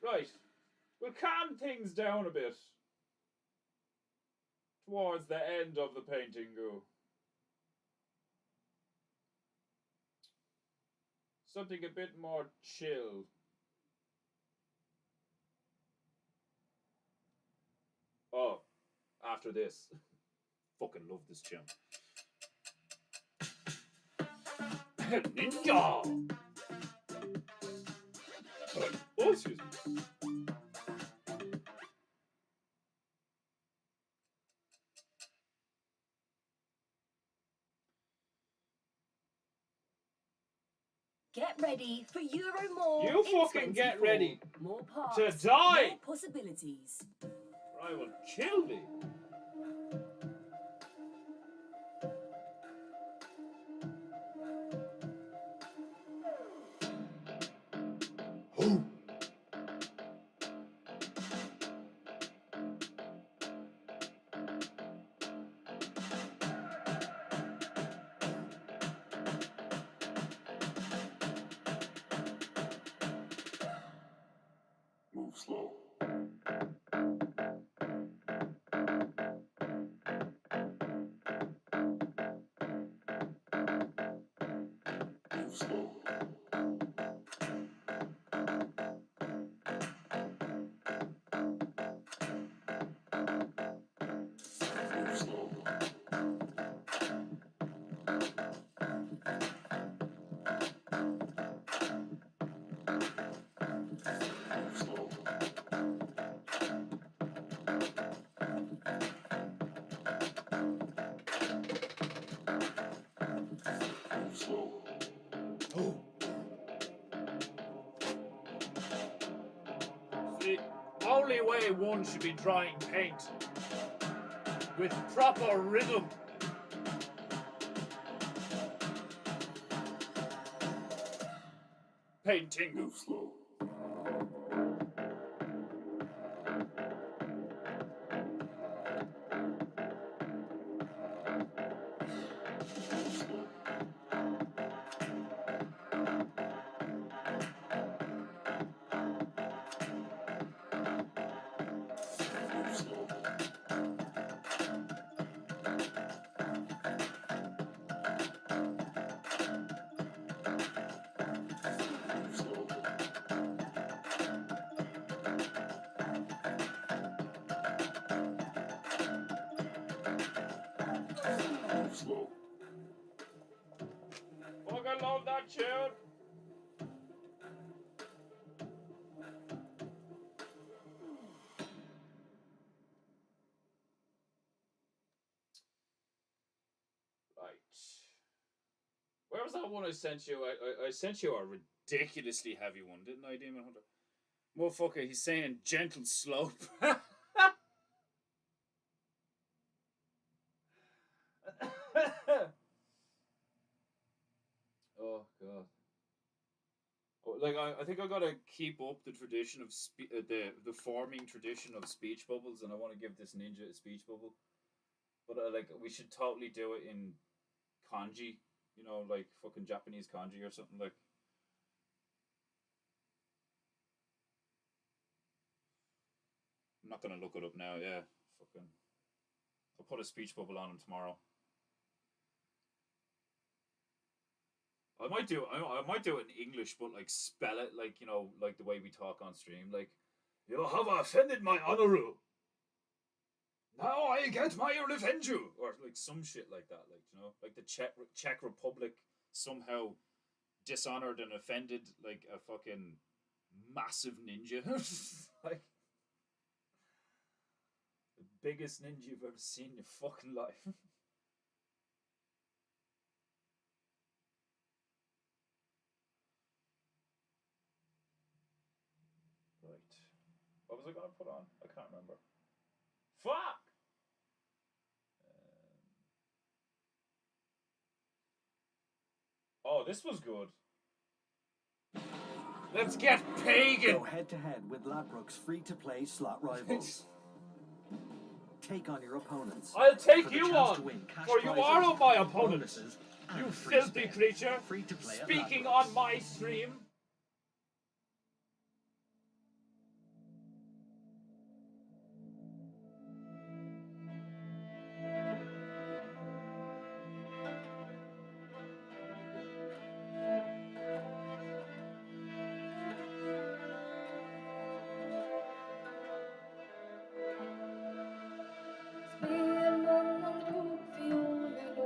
Right, we'll calm things down a bit towards the end of the PEINTEINGU. Something a bit more chill. Oh, after this. Fucking love this tune. Ninja! Oh, excuse me. Get ready for Euro More. You in fucking get 24. ready More parts, to die. more possibilities. I will kill thee. Move slow. Move slow. Move slow. Move slow. Move slow. The only way one should be drawing paint with proper rhythm. PEINTEINGU. Move slow. Move slow. Move slow. Move slow. slow. Fucking love that tune. Right. Where was that one I sent you? I sent you a ridiculously heavy one, didn't I, Demon Hunter? Motherfucker, he's saying gentle slope. Oh god. Oh, like I think I gotta keep up the tradition of the forming tradition of speech bubbles, and I want to give this ninja a speech bubble. But like we should totally do it in kanji, you know, like fucking Japanese kanji or something like. I'm not gonna look it up now. Yeah, fucking. I'll put a speech bubble on him tomorrow. I might do it in English, but like spell it like, you know, like the way we talk on stream. Like, you have offended my honor. Now I get my revenge, or like some shit like that. Like, you know, like the Czech Republic somehow dishonored and offended like a fucking massive ninja, like the biggest ninja you've ever seen in your fucking life. Right. What was I gonna put on? I can't remember. Fuck! Oh, this was good. Let's get pagan! Go head to head with Ladbrokes free-to-play slot rivals. Take on your opponents. I'll take for the you chance on, to win cash for you prizes, are my opponent. bonuses, You and free filthy spins. creature! Free to play at Speaking Ladbrokes. on my stream. Spelmannen drog fiolen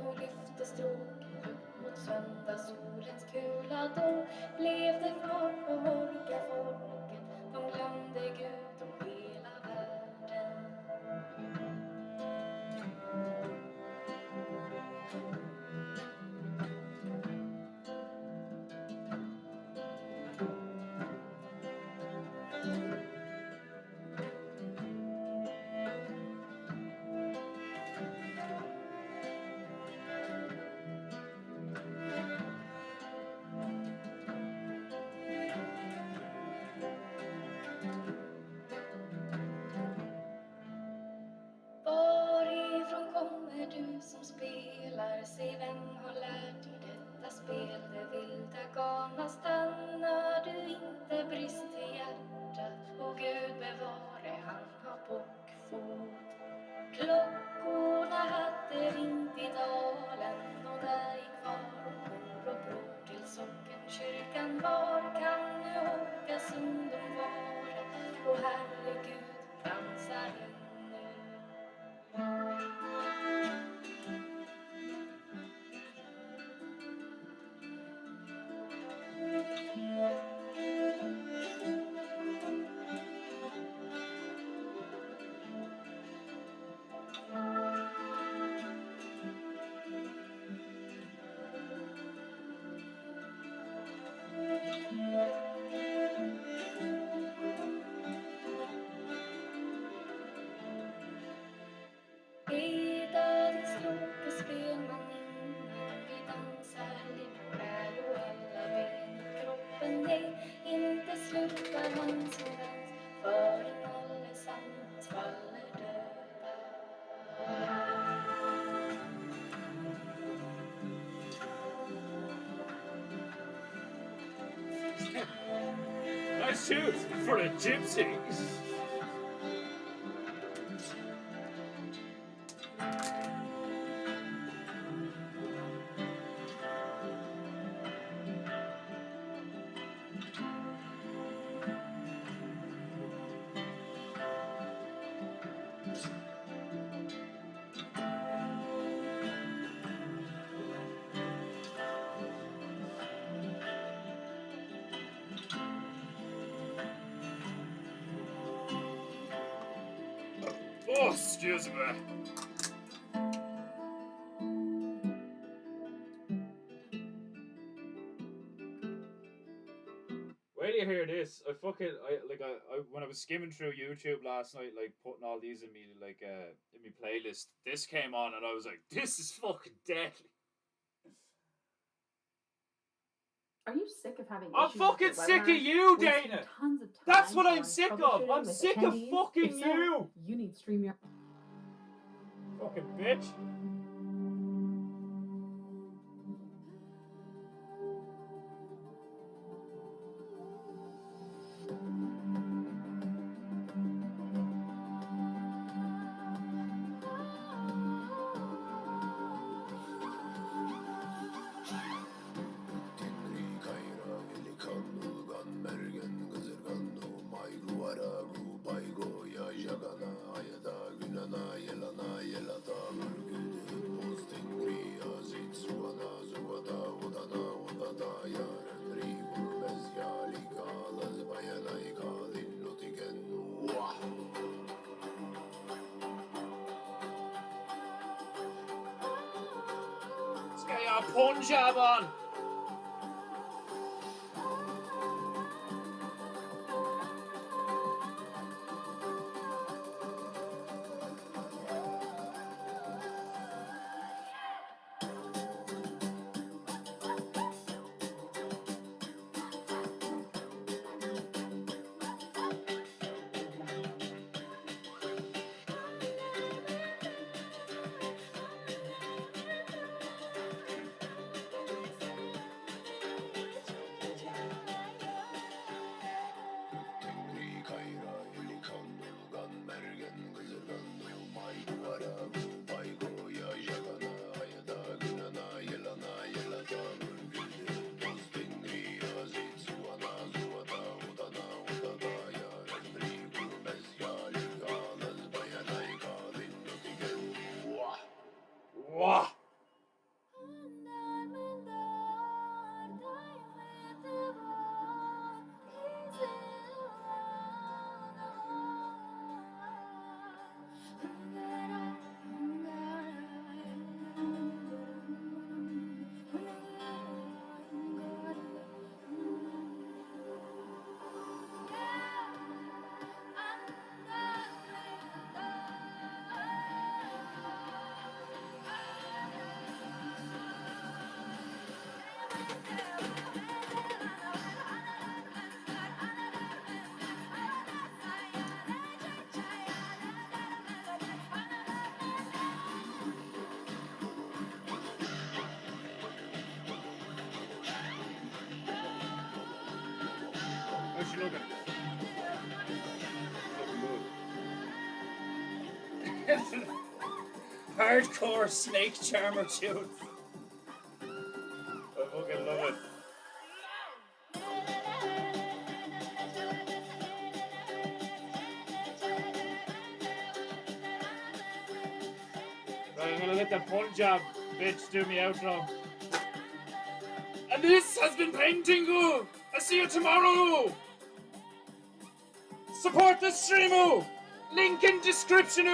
och lyfte stråken upp mot söndagssolens kula. Då blev det fart på orka folket. De glömde Gud och hela världen. Varifrån kommer du som spelar? Säg vem har lärt dig detta spel? Det vilda galna stannar du inte brist i hjärtat. Och Gud bevare han har bockfot. Klockorna hade ringt i dalen och där gick far och mor och bror till sockenkyrkan. Var kan nu Håkas ungdom vara? Och herregud dansar ännu. Dödens stråkespel man innan vi dansar liv och själ och alla ben i kroppen. Nej, inte slutar man sin dans förrän allesammans faller döda. Nice shoes for a gypsy. Oh, excuse me. Wait till you hear this. I when I was skimming through YouTube last night, like putting all these in me in my playlist, this came on and I was like, this is fucking deadly. Are you sick of having I'm issues fucking with your sick of webinars? you, Wasting Dana. Tons of time That's what I'm on sick of. troubleshooting I'm with sick of attendees? fucking If so, you. You need StreamYard. Fucking bitch. Let's get your Punjab on. Wah. How's she looking? Looking good. Hardcore snake charmer tune. I fucking love it. Right, I'm gonna let the Punjab bitch do me outro. And this has been PEINTEINGU. I'll see you tomorrow. Support the stream. Link in description.